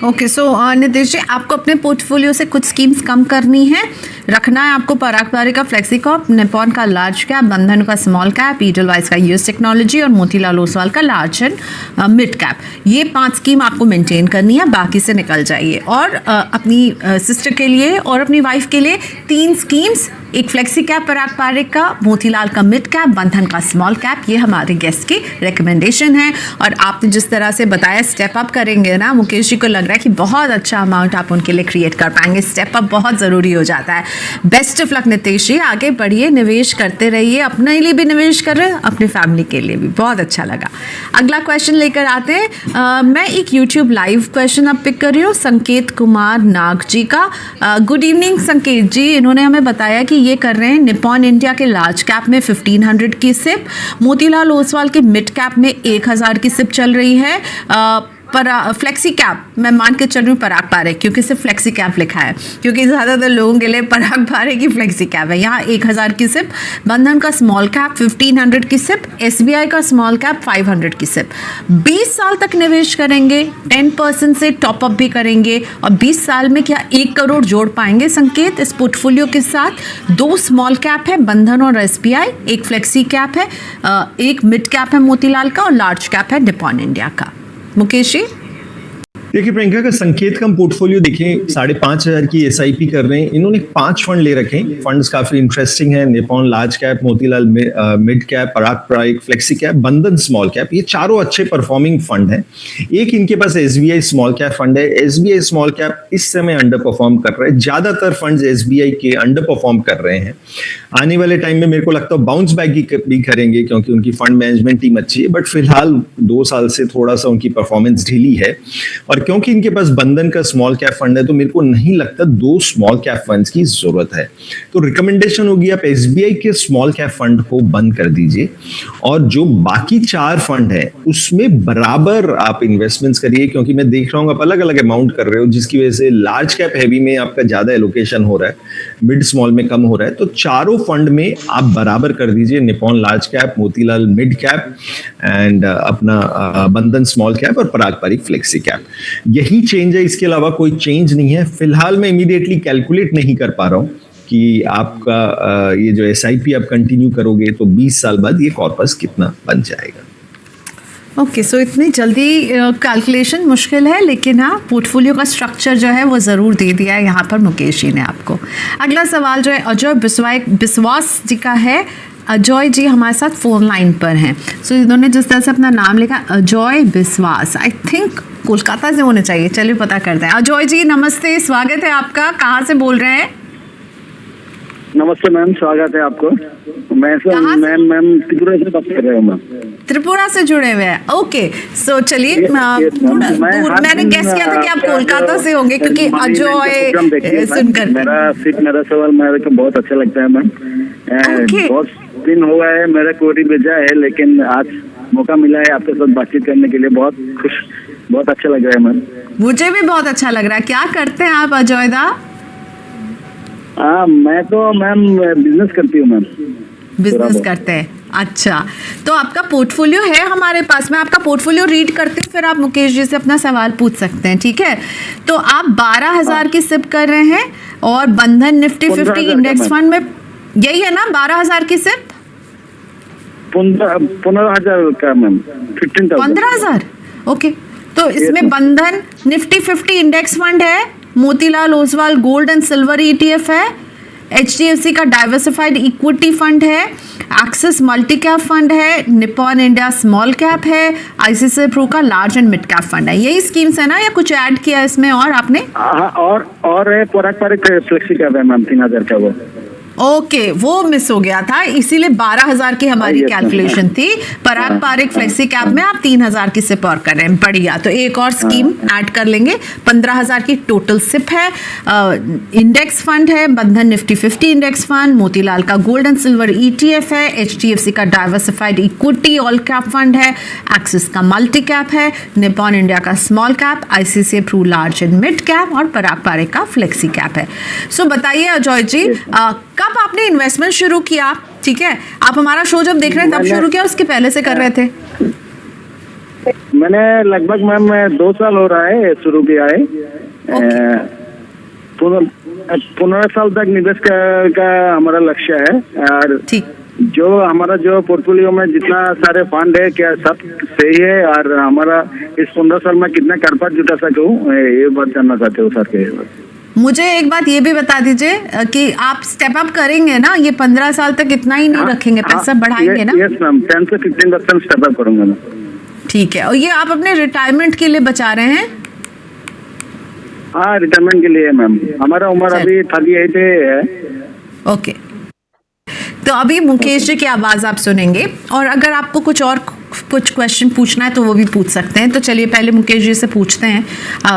ओके, सो नीतीश जी, आपको अपने पोर्टफोलियो से कुछ स्कीम्स कम करनी है, रखना है आपको पराग पारिक का फ्लेक्सी कैप, निपॉन का लार्ज कैप, बंधन का स्मॉल कैप, एडलवाइस का US टेक्नोलॉजी और मोतीलाल ओसवाल का लार्ज एंड मिड कैप। ये 5 स्कीम आपको मेंटेन करनी है, बाकी से निकल जाइए। और अपनी सिस्टर के लिए और अपनी वाइफ के लिए 3 स्कीम्स, एक फ्लेक्सी कैप पराग पारिक का, मोतीलाल का मिड कैप, बंधन का स्मॉल कैप, ये हमारे गेस्ट की रिकमेंडेशन है। और आपने जिस तरह से बताया स्टेप अप करेंगे ना, मुकेश जी को लग रहा है कि बहुत अच्छा अमाउंट आप उनके लिए क्रिएट कर पाएंगे। स्टेप अप बहुत ज़रूरी हो जाता है। Best of luck Nitish ji, आगे बढ़िए, निवेश करते रहिए, अपने लिए भी निवेश कर रहे हैं, अपनी फैमिली के लिए भी। बहुत अच्छा लगा। अगला क्वेश्चन लेकर आते हैं। मैं एक यूट्यूब लाइव क्वेश्चन अब पिक कर रही हूँ संकेत कुमार नाग जी का। गुड इवनिंग संकेत जी, इन्होंने हमें बताया कि ये कर रहे हैं निपॉन इंडिया के लार्ज कैप में 1500 की सिप, मोतीलाल ओसवाल के मिड कैप में 1000 की सिप चल रही है, पर फ्लेक्सी कैप मैं मान के चल रही हूँ पराग पारिक, क्योंकि सिर्फ फ्लेक्सी कैप लिखा है, क्योंकि ज़्यादातर लोगों के लिए पराग पारिक की फ्लेक्सी कैप है। यहाँ 1000 की सिप, बंधन का स्मॉल कैप 1500 की सिप, SBI का स्मॉल कैप 500 की सिप। 20 साल तक निवेश करेंगे, 10% से टॉपअप भी करेंगे, और 20 साल में क्या 1 करोड़ जोड़ पाएंगे संकेत इस पोर्टफोलियो के साथ। 2 स्मॉल कैप है बंधन और SBI, एक फ्लेक्सी कैप है, एक मिड कैप है मोतीलाल का, और लार्ज कैप है निपॉन इंडिया का। मुकेश जी, देखिए प्रियंका का संकेत का हम पोर्टफोलियो देखें, 5,500 की SIP कर रहे हैं। इन्होंने 5 फंड ले रखे हैं, फंड्स काफी इंटरेस्टिंग है, Nippon large cap, Motilal mid cap, Parag Parikh flexi cap, Bandhan small cap, ये चारों अच्छे परफॉर्मिंग फंड हैं। एक इनके पास SBI स्मॉल कैप फंड है। SBI स्मॉल कैप इस समय अंडर परफॉर्म कर रहा है, ज्यादातर फंड्स SBI के अंडर परफॉर्म कर रहे हैं। आने वाले टाइम में मेरे को लगता है बाउंस बैक भी करेंगे क्योंकि उनकी फंड मैनेजमेंट टीम अच्छी है, बट फिलहाल 2 साल से थोड़ा सा उनकी परफॉर्मेंस ढीली है। और क्योंकि इनके पास बंधन का स्मॉल कैप फंड है, तो मेरे को नहीं लगता 2 स्मॉल कैप फंड्स की जरूरत है। तो रिकमेंडेशन होगी आप SBI के स्मॉल कैप फंड को बंद कर दीजिए, और जो बाकी 4 फंड है उसमें बराबर आप इन्वेस्टमेंट्स करिए, क्योंकि मैं देख रहा हूँ आप अलग अलग अमाउंट कर रहे हो, जिसकी वजह से लार्ज कैप हैवी में आपका ज्यादा एलोकेशन हो रहा है, मिड स्मॉल में कम हो रहा है। तो चारों फंड में आप बराबर कर दीजिए, Nippon large cap, Motilal mid cap and अपना बंधन स्मॉल कैप और पराग पारिक फ्लेक्सी कैप। यही चेंज है, इसके अलावा कोई चेंज नहीं है। फिलहाल मैं इमीडिएटली कैलकुलेट नहीं कर पा रहा हूँ कि आपका ये जो SIP आप कंटिन्यू करोगे तो 20 साल बाद ये कॉर्पस कितना बन जाएगा। ओके, सो इतनी जल्दी कैलकुलेशन मुश्किल है, लेकिन हाँ पोर्टफोलियो का स्ट्रक्चर जो है वो ज़रूर दे दिया है यहाँ पर मुकेश जी ने आपको। अगला सवाल जो है अजय बिस्वास जी का है। अजय जी हमारे साथ फोन लाइन पर हैं। सो इन्होंने जिस तरह से अपना नाम लिखा अजय बिस्वास, आई थिंक कोलकाता से होने चाहिए, चलिए पता करते हैं। अजय जी नमस्ते, स्वागत है आपका, कहाँ से बोल रहे हैं? नमस्ते मैम, स्वागत है आपको। मैं कहाँ से? मैम त्रिपुरा से बात कर रहा हूँ मैम। त्रिपुरा से जुड़े हुए हैं, ओके। सो चलिए, yes, थोड़ा मैं दूर, हर मैंने दिन, गेस किया था कि आप आपका कोलकाता से होंगे, क्योंकि मनी मैन का प्रोग्राम देखिए अजय मैम। सुनकर। मेरा सवाल मेरे को बहुत अच्छा लगता है मैम। Okay. बहुत दिन हुआ है मेरा क्वेरी भेजा है, लेकिन आज मौका मिला है आपके साथ बातचीत करने के लिए। बहुत अच्छा लग रहा है मैम। मुझे भी बहुत अच्छा लग रहा है। क्या करते हैं आप अजय दा? हाँ, मैं तो मैम बिजनेस करती हूँ मैम। बिजनेस करते हैं, अच्छा। तो आपका पोर्टफोलियो है हमारे पास। मैं आपका पोर्टफोलियो रीड करती हूँ, फिर आप मुकेश जी से अपना सवाल पूछ सकते हैं, ठीक है? तो आप 12,000 की सिप कर रहे हैं और बंधन निफ्टी 50 इंडेक्स फंड में, यही है ना 12,000 की सिप? 15,000 का मैम। 15,000। 15,000, ओके। तो इसमें बंधन निफ्टी 50 इंडेक्स फंड है, Motilal Oswal gold and silver ETF है, HDFC का डाइवर्सिफाइड इक्विटी फंड है, एक्सिस मल्टी कैप फंड है, निपॉन इंडिया स्मॉल कैप है, ICICI प्रू का large and mid cap fund है। यही स्कीम्स है ना, या कुछ ऐड किया इसमें और आपने? हाँ, और पारंपरिक फ्लेक्सी कैप है मैम 3,000 का वो। ओके, वो मिस हो गया था, इसीलिए 12,000 की हमारी yes, कैलकुलेशन थी। पराग पारिक फ्लेक्सी कैप में आप 3,000 की सिप और कर रहे हैं, बढ़िया। तो एक और स्कीम ऐड कर लेंगे। 15,000 की टोटल सिप है। इंडेक्स फंड है बंधन निफ्टी 50 इंडेक्स फंड, मोतीलाल का गोल्ड एंड सिल्वर ETF है, HDFC का diversified equity all cap fund है, एक्सिस का मल्टी कैप है, निपॉन इंडिया का small cap, ICICI Pru large and mid cap और पराग पारिक का फ्लेक्सी कैप है। सो बताइए अजय जी, कब आपने इन्वेस्टमेंट शुरू किया? ठीक है, आप हमारा शो जब देख रहे हैं तब शुरू किया, उसके पहले से कर रहे थे? मैंने लगभग मैम 2 साल हो रहा है शुरू किया है। 15 साल तक निवेश का हमारा लक्ष्य है। और ठीक, जो पोर्टफोलियो में जितना सारे फंड है, क्या सब सही है? और हमारा इस 15 साल में कितना कारपाट जुटा सकूं, ये बात जानना चाहते हो सर के। मुझे एक बात ये भी बता दीजिए कि आप स्टेप अप करेंगे ना, ये 15 साल तक इतना ही नहीं रखेंगे, पैसा बढ़ाएंगे ना? यस मैम, 10 से 15% स्टेप अप करूंगा मैं। ठीक है, और ये आप अपने रिटायरमेंट के लिए बचा रहे हैं? हाँ, रिटायरमेंट के लिए मैम। हमारा उम्र अभी 38 है। ओके, तो अभी मुकेश जी की आवाज़ आप सुनेंगे, और अगर आपको कुछ क्वेश्चन पूछना है तो वो भी पूछ सकते हैं। तो चलिए पहले मुकेश जी से पूछते हैं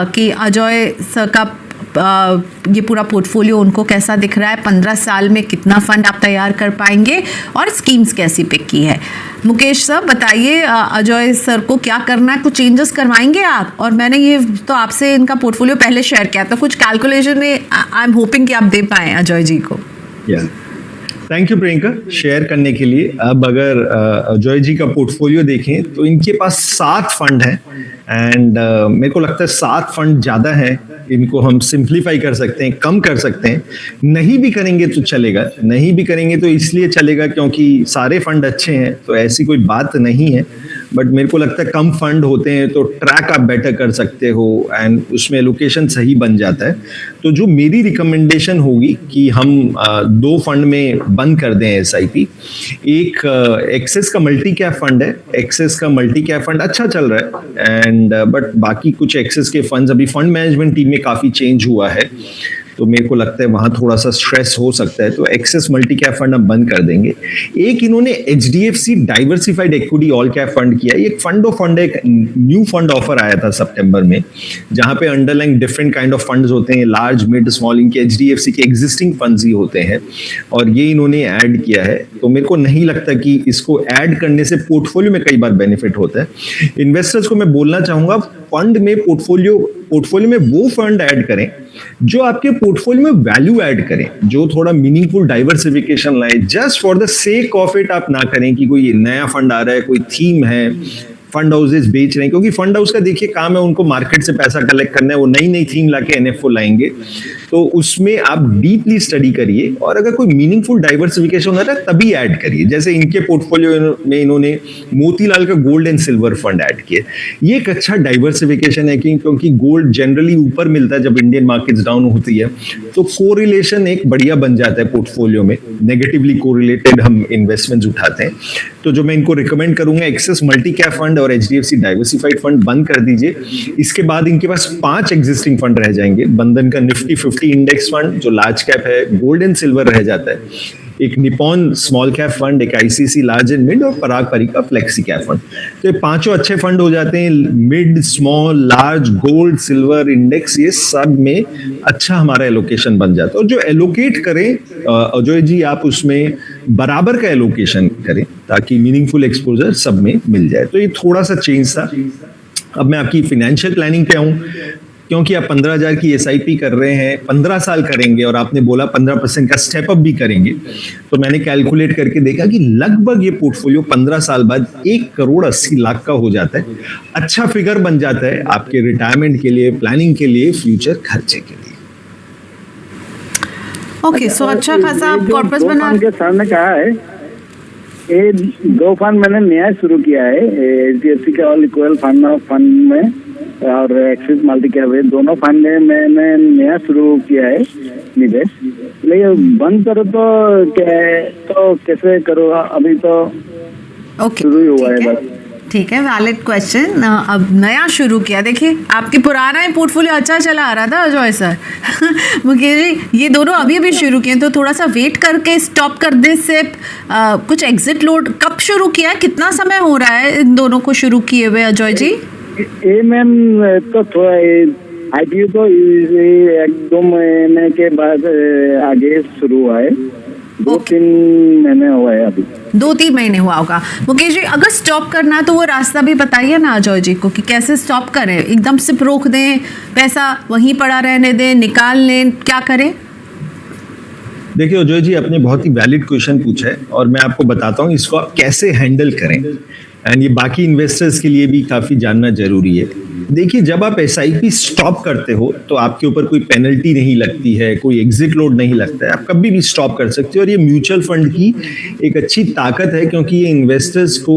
कि अजय सर का ये पूरा पोर्टफोलियो उनको कैसा दिख रहा है, 15 साल में कितना फंड आप तैयार कर पाएंगे और स्कीम्स कैसी पिक की है। मुकेश सर बताइए, अजय सर को क्या करना है, कुछ चेंजेस करवाएंगे आप? और मैंने ये तो आपसे इनका पोर्टफोलियो पहले शेयर किया, तो कुछ कैलकुलेशन में आई एम होपिंग कि आप दे पाएँ अजय जी को। थैंक यू प्रियंका शेयर करने के लिए। अब अगर अजय जी का पोर्टफोलियो देखें तो इनके पास 7 फंड हैं एंड मेरे को लगता है 7 फंड ज़्यादा है। इनको हम सिंप्लीफाई कर सकते हैं, कम कर सकते हैं। नहीं भी करेंगे तो चलेगा, नहीं भी करेंगे तो इसलिए चलेगा क्योंकि सारे फंड अच्छे हैं, तो ऐसी कोई बात नहीं है। बट मेरे को लगता है कम फंड होते हैं तो ट्रैक आप बेटर कर सकते हो एंड उसमें एलोकेशन सही बन जाता है। तो जो मेरी रिकमेंडेशन होगी कि हम 2 फंड में बंद कर दें SIP। एक एक्सेस का मल्टी कैप फंड है। एक्सेस का मल्टी कैप फंड अच्छा चल रहा है एंड बट बाकी कुछ एक्सेस के फंड्स, अभी फंड मैनेजमेंट टीम में काफी चेंज हुआ है, तो मेरे को लगता है वहां थोड़ा सा स्ट्रेस हो सकता है, तो एक्सेस मल्टी कैप फंड हम बंद कर देंगे। एक इन्होंने HDFC diversified equity all cap fund किया। एक फंड ऑफ फंड, एक न्यू फंड ऑफर आया था सितंबर में, जहां पे underlying different kind of funds होते हैं, लार्ज मिड स्मॉल, इनके HDFC के एग्जिस्टिंग फंड्स ही होते हैं, और ये इन्होंने ऐड किया है। तो मेरे को नहीं लगता कि इसको ऐड करने से पोर्टफोलियो में कई बार बेनिफिट होता है। इन्वेस्टर्स को मैं बोलना चाहूंगा, फंड में पोर्टफोलियो में वो फंड ऐड करें जो आपके पोर्टफोलियो में वैल्यू ऐड करें, जो थोड़ा मीनिंगफुल डाइवर्सिफिकेशन लाए। Just for the sake of it आप ना करें कि कोई नया फंड आ रहा है, कोई थीम है, फंड हाउसेस बेच रहे हैं, क्योंकि फंड हाउस का देखिए काम है उनको मार्केट से पैसा कलेक्ट करना है, वो नई नई थीम लाके NFO लाएंगे। तो उसमें आप डीपली स्टडी करिए और अगर कोई मीनिंगफुल डाइवर्सिफिकेशन हो रहा है तभी ऐड करिए। जैसे इनके पोर्टफोलियो में इन्होंने मोतीलाल का gold and silver fund add किया। ये एक अच्छा डाइवर्सिफिकेशन है क्योंकि गोल्ड जनरली ऊपर मिलता है जब इंडियन मार्केट्स डाउन होती है, तो कोरिलेशन एक बढ़िया बन जाता है पोर्टफोलियो में। नेगेटिवली कोरिलेटेड हम इन्वेस्टमेंट्स उठाते हैं। तो जो मैं इनको रिकमेंड करूंगा, एक्सेस मल्टी कैप फंड और HDFC डाइवर्सिफाइड फंड बंद कर दीजिए। इसके बाद इनके पास 5 एग्जिस्टिंग फंड रह जाएंगे। बंधन का निफ्टी 50 इंडेक्स फंड जो लार्ज कैप है, गोल्ड एंड सिल्वर रह जाता है, एक निपॉन स्मॉल कैप फंड, एक ICICI लार्ज एंड मिड और पराग परी का फ्लेक्सी कैप फंड। तो ये पांचों अच्छे फंड हो जाते हैं। Mid, small, large, gold, silver, index, ये सब में अच्छा हमारा एलोकेशन बन जाता है। और जो एलोकेट करें अजय जी, आप उसमें बराबर का एलोकेशन करें ताकि मीनिंगफुल एक्सपोजर सब में मिल जाए। तो ये थोड़ा सा चेंज था। अब मैं आपकी फाइनेंशियल प्लानिंग पे आऊं, क्योंकि आप 15,000 की SIP कर रहे हैं, 15 साल करेंगे और आपने बोला 15% का स्टेप अप भी करेंगे, तो मैंने कैलकुलेट करके देखा कि लगभग ये पोर्टफोलियो 15 साल बाद 1,80,00,000 का हो जाता है। अच्छा फिगर बन जाता है आपके रिटायरमेंट के लिए, प्लानिंग के लिए, फ्यूचर खर्चे के लिए। ओके, सो अच्छा खासा आप कॉर्पस बना के सर ने कहा है, ये 2 फंड मैंने नया शुरू किया है, HDFC का ऑल इक्वल फंड में और एक्सिस मल्टी कैप, दोनों फंड में मैंने नया शुरू किया है निवेश। लेकिन बंद करो तो कैसे करो, अभी तो शुरू ही हुआ है बस। ठीक है, वैलिड क्वेश्चन। अब नया शुरू किया, देखिए आपकी पुराना ही पोर्टफोलियो अच्छा चला आ रहा था अजय सर। मुकेश जी, ये दोनों अभी अभी शुरू किए, तो थोड़ा सा वेट करके स्टॉप कर दे से कुछ एग्जिट लोड कब शुरू किया है, कितना समय हो रहा है इन दोनों को शुरू किए हुए अजय जी? ये मैम तो थोड़ा IPO तो 1-2 महीने के बाद आगे शुरू हुआ है, 2-3 महीने हुआ है अभी। 2-3 महीने हुआ होगा। मुकेश जी, अगर स्टॉप करना है तो वो रास्ता भी बताइए ना अजय जी को कि कैसे स्टॉप करें। एकदम सिर्फ रोक दें, पैसा वहीं पड़ा रहने दें, निकाल लें, क्या करें? देखिए अजय जी, आपने बहुत ही वैलिड क्वेश्चन पूछा है और मैं आपको बताता हूँ इसको आप कैसे हैंडल करें, एंड ये बाकी इन्वेस्टर्स के लिए भी काफी जानना जरूरी है। देखिए, जब आप SIP स्टॉप करते हो तो आपके ऊपर कोई पेनल्टी नहीं लगती है, कोई एग्जिट लोड नहीं लगता है, आप कभी भी स्टॉप कर सकते हो। और ये म्यूचुअल फंड की एक अच्छी ताकत है क्योंकि ये इन्वेस्टर्स को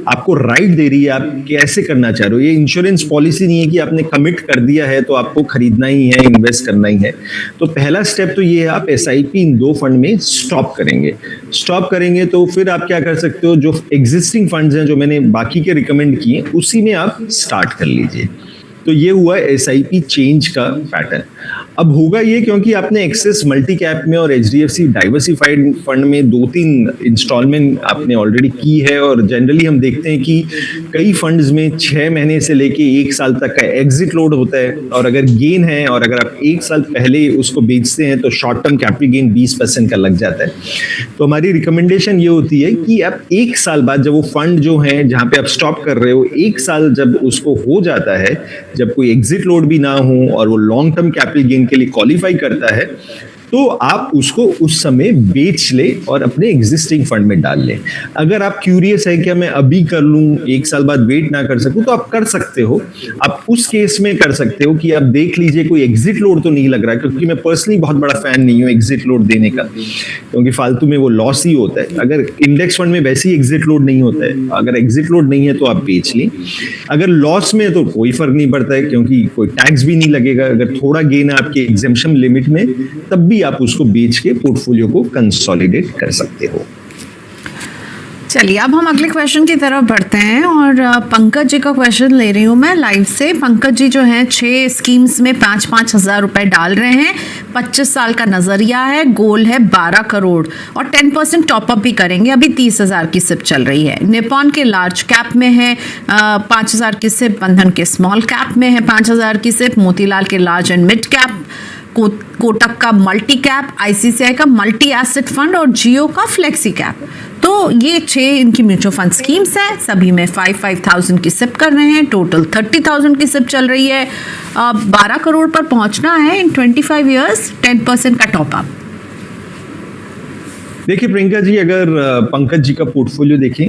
आपको राइट दे रही है आप कैसे करना चाह रहे हो। ये इंश्योरेंस पॉलिसी नहीं है कि आपने कमिट कर दिया है तो आपको खरीदना ही है, इन्वेस्ट करना ही है। तो पहला स्टेप तो ये है, आप SIP इन 2 फंड में स्टॉप करेंगे। स्टॉप करेंगे तो फिर आप क्या कर सकते हो, जो एग्जिस्टिंग फंड्स हैं जो मैंने बाकी के रिकमेंड किए उसी में आप स्टार्ट कर लीजिए। तो ये हुआ SIP चेंज का पैटर्न। अब होगा ये, क्योंकि आपने एक्सेस मल्टी कैप में और HDFC डाइवर्सिफाइड फंड में 2-3 इंस्टॉलमेंट आपने ऑलरेडी की है, और जनरली हम देखते हैं कि कई फंड्स में 6 महीने से लेके 1 साल तक का एग्जिट लोड होता है, और अगर गेन है और अगर आप 1 साल पहले उसको बेचते हैं तो शॉर्ट टर्म कैपिटल गेन 20% का लग जाता है। तो हमारी रिकमेंडेशन ये होती है कि आप 1 साल बाद, जब वो फंड जो है जहाँ पे आप स्टॉप कर रहे हो, 1 साल जब उसको हो जाता है, जब कोई एग्जिट लोड भी ना हो और वो लॉन्ग टर्म कैपिटल गेन के लिए क्वालिफाई करता है, तो आप उसको उस समय बेच ले और अपने एग्जिस्टिंग फंड में डाल लें। अगर आप क्यूरियस है कि मैं अभी कर लूं, 1 साल बाद वेट ना कर सकूं, तो आप कर सकते हो। आप उस केस में कर सकते हो कि आप देख लीजिए कोई एग्जिट लोड तो नहीं लग रहा है, क्योंकि मैं पर्सनली बहुत बड़ा फैन नहीं हूं एग्जिट लोड देने का, क्योंकि फालतू में वो लॉस ही होता है। अगर इंडेक्स फंड में वैसे ही एग्जिट लोड नहीं होता है, अगर एग्जिट लोड नहीं है तो आप बेच लें। अगर लॉस में तो कोई फर्क नहीं पड़ता है, क्योंकि कोई टैक्स भी नहीं लगेगा। अगर थोड़ा गेन है आपके एग्जेम्पशन लिमिट में, तब भी आप उसको बेच के पोर्टफोलियो को कंसोलिडेट कर सकते हो। चलिए, अब हम अगले क्वेश्चन की तरफ बढ़ते हैं और पंकज जी का क्वेश्चन ले रही हूँ मैं लाइव से। पंकज जी जो हैं 6 स्कीम्स में 5-5 हज़ार रुपए डाल रहे हैं। 25 साल का नज़रिया है, गोल है 12 करोड़ और 10% टॉपअप भी करेंगे। अभी 30,000 की सिप चल रही है। निपॉन के लार्ज कैप में है 5,000 की सिप, बंधन के स्मॉल कैप में है 5,000 की सिप, मोतीलाल के large and mid cap, Kotak का मल्टी कैप, ICICI का मल्टी एसेट फंड और जियो का फ्लेक्सी कैप। तो ये 6 इनकी म्यूचुअल फंड स्कीम्स हैं। सभी में 5,000 की सिप कर रहे हैं। टोटल 30,000 की सिप चल रही है। 12 करोड़ पर पहुंचना है इन 25 ईयर्स, 10% का टॉपअप। देखिए प्रियंका जी, अगर पंकज जी का पोर्टफोलियो देखें,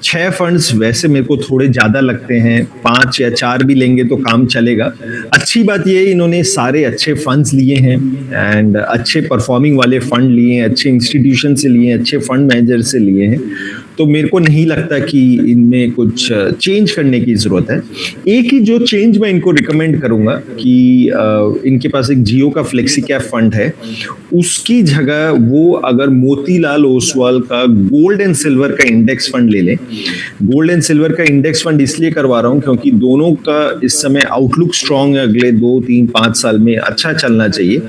6 फंड्स वैसे मेरे को थोड़े ज्यादा लगते हैं। 5 या 4 भी लेंगे तो काम चलेगा। अच्छी बात ये है इन्होंने सारे अच्छे फंड्स लिए हैं एंड अच्छे परफॉर्मिंग वाले फंड लिए हैं, अच्छे इंस्टीट्यूशन से लिए हैं, अच्छे फंड मैनेजर से लिए हैं। तो मेरे को नहीं लगता कि इनमें कुछ चेंज करने की जरूरत है। एक ही जो चेंज मैं इनको रिकमेंड करूंगा कि इनके पास एक जियो का फ्लेक्सी कैप फंड है, उसकी जगह वो अगर मोतीलाल ओसवाल का गोल्ड एंड सिल्वर का इंडेक्स फंड ले लें। गोल्ड एंड सिल्वर का इंडेक्स फंड इसलिए करवा रहा हूं क्योंकि दोनों का इस समय आउटलुक स्ट्रांग है, अगले 2, 3, 5 साल में अच्छा चलना चाहिए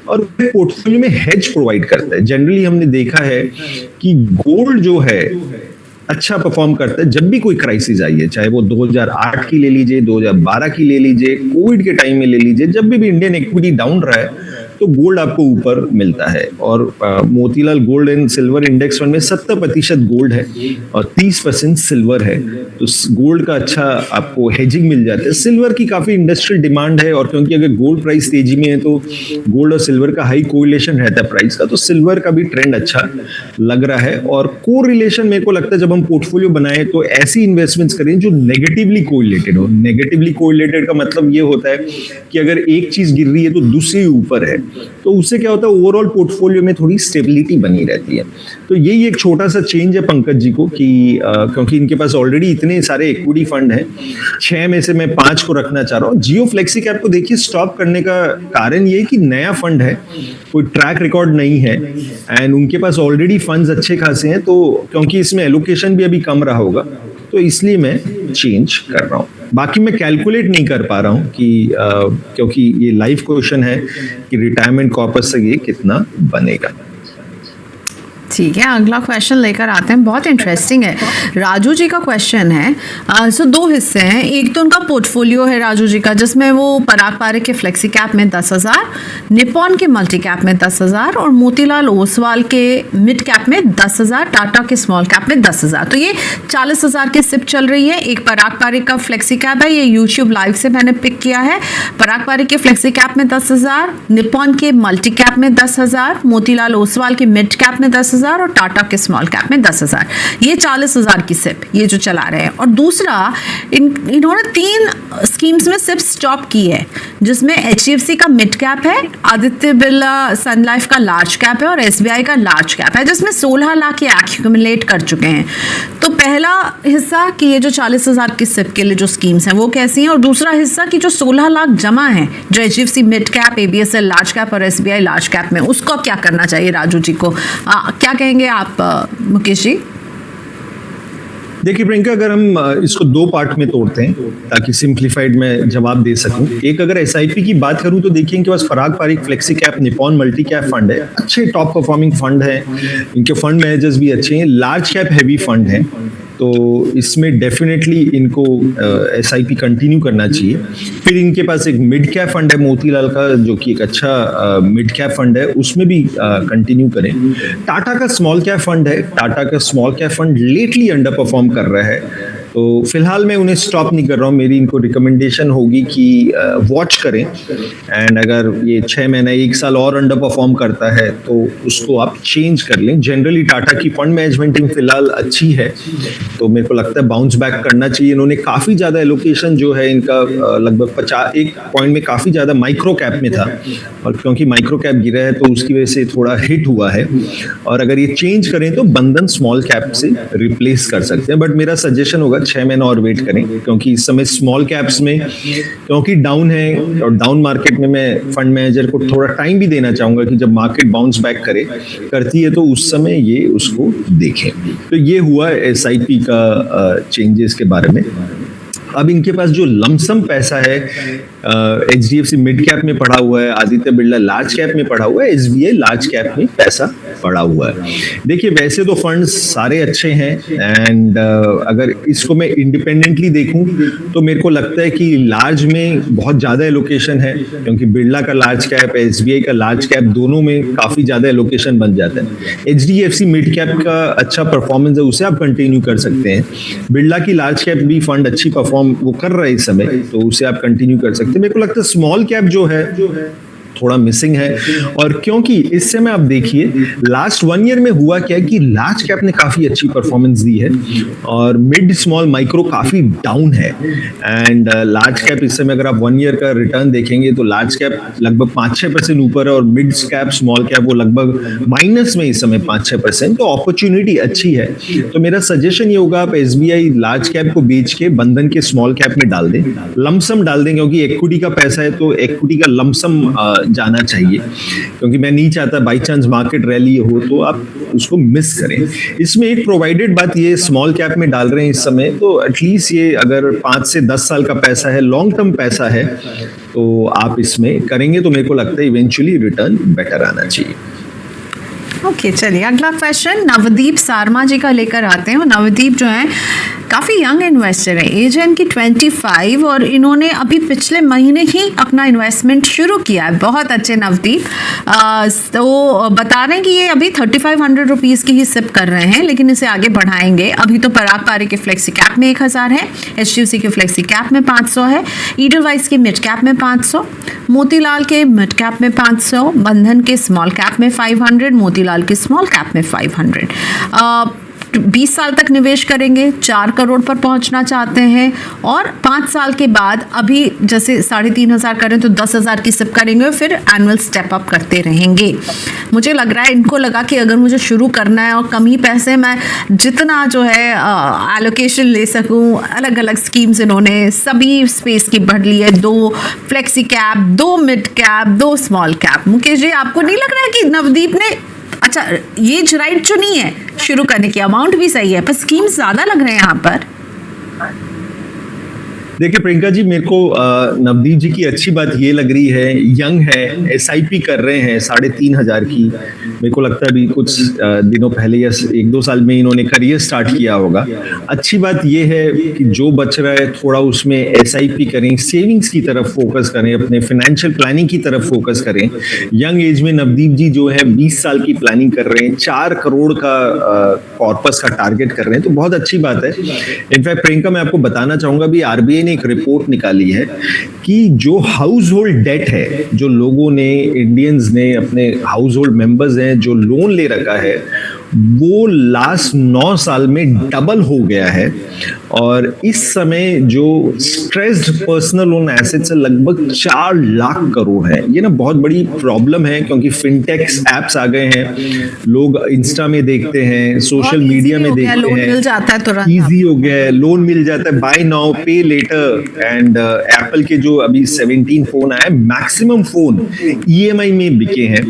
और पोर्टफोलियो में हेज प्रोवाइड करता है। जनरली हमने देखा है कि गोल्ड जो है अच्छा परफॉर्म करता है जब भी कोई क्राइसिस आई है, चाहे वो 2008 की ले लीजिए, 2012 की ले लीजिए, कोविड के टाइम में ले लीजिए, जब भी इंडियन इक्विटी डाउन रहा है तो गोल्ड आपको ऊपर मिलता है। और Motilal gold and silver index fund में 70% गोल्ड है और 30% सिल्वर है, तो गोल्ड का अच्छा आपको हेजिंग मिल जाता है। सिल्वर की काफी इंडस्ट्रियल डिमांड है और क्योंकि अगर गोल्ड प्राइस तेजी में है तो गोल्ड और सिल्वर का हाई कोरिलेशन रहता है प्राइस का, तो सिल्वर का भी ट्रेंड अच्छा लग रहा है। और कोरिलेशन मेरे को लगता है जब हम पोर्टफोलियो बनाए तो ऐसी इन्वेस्टमेंट्स करें जो नेगेटिवली कोरिलेटेड हो। नेगेटिवली कोरिलेटेड का मतलब ये होता है कि अगर एक चीज गिर रही है तो दूसरी ऊपर है, तो उससे क्या होता है ओवरऑल पोर्टफोलियो में थोड़ी स्टेबिलिटी बनी रहती है। तो यही एक छोटा सा चेंज है पंकज जी को कि क्योंकि इनके पास ऑलरेडी इतने सारे इक्विटी फंड हैं, 6 में से मैं 5 को रखना चाह रहा हूँ। जियो फ्लेक्सी कैप को देखिए स्टॉप करने का कारण ये कि नया फंड है, कोई ट्रैक रिकॉर्ड नहीं है एंड उनके पास ऑलरेडी फंड्स अच्छे खासे हैं, तो क्योंकि इसमें एलोकेशन भी अभी कम रहा होगा तो इसलिए मैं चेंज कर रहा हूँ। बाकी मैं कैलकुलेट नहीं कर पा रहा हूँ कि क्योंकि ये लाइव क्वेश्चन है कि रिटायरमेंट कॉर्पस से ये कितना बनेगा। ठीक है, अगला क्वेश्चन लेकर आते हैं, बहुत इंटरेस्टिंग है। राजू जी का क्वेश्चन है, सो 2 हिस्से हैं। एक तो उनका पोर्टफोलियो है राजू जी का, जिसमें वो पराग पारिक के फ्लेक्सी कैप में 10,000, निपॉन के मल्टी कैप में 10,000 और मोतीलाल ओसवाल के मिड कैप में 10,000, टाटा के स्मॉल कैप में 10,000। तो ये 40,000 की सिप चल रही है। एक पराग पारिक का फ्लेक्सी कैप है, ये यूट्यूब लाइव से मैंने पिक किया है। पराग पारिक के फ्लेक्सी कैप में 10,000, निपॉन के मल्टी कैप में 10,000, मोतीलाल ओसवाल के मिड कैप में 10,000 और टाटा के स्मॉल कैप में 10,000। ये 40,000 की सिप ये जो चला रहे हैं। और दूसरा इन्होंने 3 स्कीम्स में सिप स्टॉप की है, जिसमें HDFC का मिड कैप है, आदित्य बिरला सन लाइफ का लार्ज कैप है और SBI का लार्ज कैप है, जिसमें 16 लाख ये एक्यूमुलेट कर चुके हैं। तो पहला हिस्सा कि ये जो 40,000 की सिप के लिए जो स्कीम्स हैं वो कैसी हैं, और दूसरा हिस्सा कि जो 16 लाख जमा है जो HDFC mid cap, ABSL large cap और SBI लार्ज कैप में, उसको अब क्या करना चाहिए राजू जी को? क्या कहेंगे आप मुकेश जी? देखिए प्रियंका, अगर हम इसको 2 पार्ट में तोड़ते हैं ताकि सिंप्लीफाइड में जवाब दे सकूं। एक अगर SIP की बात करूं तो देखिए इनके पास Parag Parikh flexi cap, Nippon multi cap fund है, अच्छे टॉप परफॉर्मिंग फंड है, इनके फंड मैनेजर्स भी अच्छे हैं, लार्ज कैप हैवी फंड है, तो इसमें डेफिनेटली इनको SIP कंटिन्यू करना चाहिए। फिर इनके पास एक मिड कैप फंड है मोतीलाल का, जो कि एक अच्छा मिड कैप फंड है, उसमें भी कंटिन्यू करें। टाटा का स्मॉल कैप फंड है, टाटा का small cap fund lately under perform कर रहा है, तो फिलहाल मैं उन्हें स्टॉप नहीं कर रहा हूँ। मेरी इनको रिकमेंडेशन होगी कि वॉच करें एंड अगर ये 6 महीना 1 साल और अंडर परफॉर्म करता है तो उसको आप चेंज कर लें। जनरली टाटा की फंड मैनेजमेंट टीम फिलहाल अच्छी है, तो मेरे को लगता है बाउंस बैक करना चाहिए। इन्होंने काफ़ी ज़्यादा एलोकेशन जो है इनका लगभग 51 पॉइंट में काफ़ी ज़्यादा माइक्रो कैप में था, और क्योंकि माइक्रो कैप गिरा है तो उसकी वजह से थोड़ा हिट हुआ है, और अगर ये चेंज करें तो बंधन स्मॉल कैप से रिप्लेस कर सकते हैं। बट मेरा सजेशन होगा 6 महीना और वेट करें, क्योंकि इस समय स्मॉल कैप्स में क्योंकि डाउन है और डाउन मार्केट में मैं फंड मैनेजर को थोड़ा टाइम भी देना चाहूंगा कि जब मार्केट बाउंस बैक करती है तो उस समय ये उसको देखें। तो ये हुआ SIP का चेंजेस के बारे में। अब इनके पास जो लमसम पैसा है HDFC मिड कैप में पड़ा हुआ है, आदित्य बिरला लार्ज कैप में पड़ा हुआ है, SBI लार्ज कैप में पैसा पड़ा हुआ है। देखिए वैसे तो फंड्स सारे अच्छे हैं एंड अगर इसको मैं इंडिपेंडेंटली देखूं तो मेरे को लगता है कि लार्ज में बहुत ज़्यादा एलोकेशन है, क्योंकि बिरला का लार्ज कैप, SBI का लार्ज कैप, दोनों में काफ़ी ज़्यादा एलोकेशन बन जाता है। HDFC मिड कैप का अच्छा परफॉर्मेंस है, उसे आप कंटिन्यू कर सकते हैं। बिरला की लार्ज कैप भी फंड अच्छी परफॉर्म वो कर रहा है इस समय, तो उसे आप कंटिन्यू कर सकते हैं। मेरे को लगता है स्मॉल कैप जो है थोड़ा मिसिंग है। और क्योंकि इस समय आप देखिए लास्ट 1 ईयर में हुआ क्या है कि लार्ज कैप ने काफी अच्छी परफॉर्मेंस दी है और मिड स्मॉल माइक्रो काफी डाउन है। एंड लार्ज कैप इस समय अगर आप 1 ईयर का रिटर्न देखेंगे तो लार्ज कैप लगभग 5-6% ऊपर है और मिड कैप स्मॉल कैप वो लगभग माइनस में इस समय 5-6%। तो अपॉर्चुनिटी अच्छी है। तो मेरा सजेशन ये होगा आप एसबीआई लार्ज कैप को बेच के बंधन के स्मॉल कैप में डाल दें, लमसम डाल दें, क्योंकि इक्विटी का पैसा है तो इक्विटी का लमसम जाना चाहिए, क्योंकि मैं नहीं चाहता बाई चांस मार्केट रैली हो तो आप उसको मिस करें। इसमें एक प्रोवाइडेड बात ये स्मॉल कैप में डाल रहे हैं इस समय, तो एटलीस्ट ये अगर 5 से 10 साल का पैसा है, लॉन्ग टर्म पैसा है, तो आप इसमें करेंगे तो मेरे को लगता है इवेंचुअली रिटर्न बेटर आना चाहिए। ओके, चलिए अगला क्वेश्चन नवदीप सारमा जी का लेकर आते हैं। नवदीप जो है काफ़ी यंग इन्वेस्टर है, एज है इनकी 25 और इन्होंने अभी पिछले महीने ही अपना इन्वेस्टमेंट शुरू किया है। बहुत अच्छे नवदीप। तो बता रहे हैं कि ये अभी 3500 रुपीज़ की ही सिप कर रहे हैं, लेकिन इसे आगे बढ़ाएंगे। अभी तो पराग पारी के फ्लेक्सी कैप में 1000 है, HDFC के फ्लेक्सी कैप में 500 है, ईडलवाइज के मिड कैप में 500, मोतीलाल के मिड कैप में 500, बंधन के स्मॉल कैप में 500, मोतीलाल के स्मॉल कैप में 500। 20 साल तक निवेश करेंगे, 4 करोड़ पर पहुंचना चाहते हैं और 5 साल के बाद अभी जैसे 3500 करें तो 10,000 की सिप करेंगे और फिर एनुअल स्टेप अप करते रहेंगे। मुझे लग रहा है इनको लगा कि अगर मुझे शुरू करना है और कम ही पैसे मैं जितना जो है एलोकेशन ले सकूं, अलग अलग स्कीम्स इन्होंने सभी स्पेस की बढ़ ली है, 2 flexi cap, 2 mid cap, 2 small cap. Mukesh ji, आपको नहीं लग रहा है कि नवदीप ने अच्छा ये राइट चुनी है शुरू करने की, अमाउंट भी सही है पर स्कीम ज्यादा लग रहे हैं यहाँ पर? देखिए प्रियंका जी, मेरे को नवदीप जी की अच्छी बात ये लग रही है, यंग है, एसआईपी कर रहे हैं 3500 की। मेरे को लगता है अभी कुछ दिनों पहले या 1-2 साल में इन्होंने करियर स्टार्ट किया होगा। अच्छी बात ये है कि जो बच रहा है थोड़ा उसमें एसआईपी करें, सेविंग्स की तरफ फोकस करें, अपने फाइनेंशियल प्लानिंग की तरफ फोकस करें। यंग एज में नवदीप जी जो है 20 साल की प्लानिंग कर रहे हैं, 4 करोड़ का कॉर्पस का टारगेट कर रहे हैं, तो बहुत अच्छी बात है। इनफैक्ट प्रियंका, मैं आपको बताना चाहूंगा भी आरबीआई ने एक रिपोर्ट निकाली है कि जो हाउस होल्ड डेट है, जो लोगों ने, इंडियंस ने, अपने हाउस होल्ड मेंबर्स हैं जो लोन ले रखा है, वो लास्ट 9 साल में डबल हो गया है। और इस समय जो स्ट्रेस्ड पर्सनल लोन एसेट्स है लगभग 4 लाख करोड़ है। ये ना बहुत बड़ी प्रॉब्लम है, क्योंकि फिनटेक्स एप्स आ गए हैं, लोग इंस्टा में देखते हैं, सोशल मीडिया में देखते हैं, लोन मिल जाता है तुरंत, इजी हो गया है, लोन मिल जाता है, बाय नाउ पे लेटर। एंड एप्पल के जो अभी 17 फोन आए, मैक्सिमम फोन ईएमआई में बिके हैं।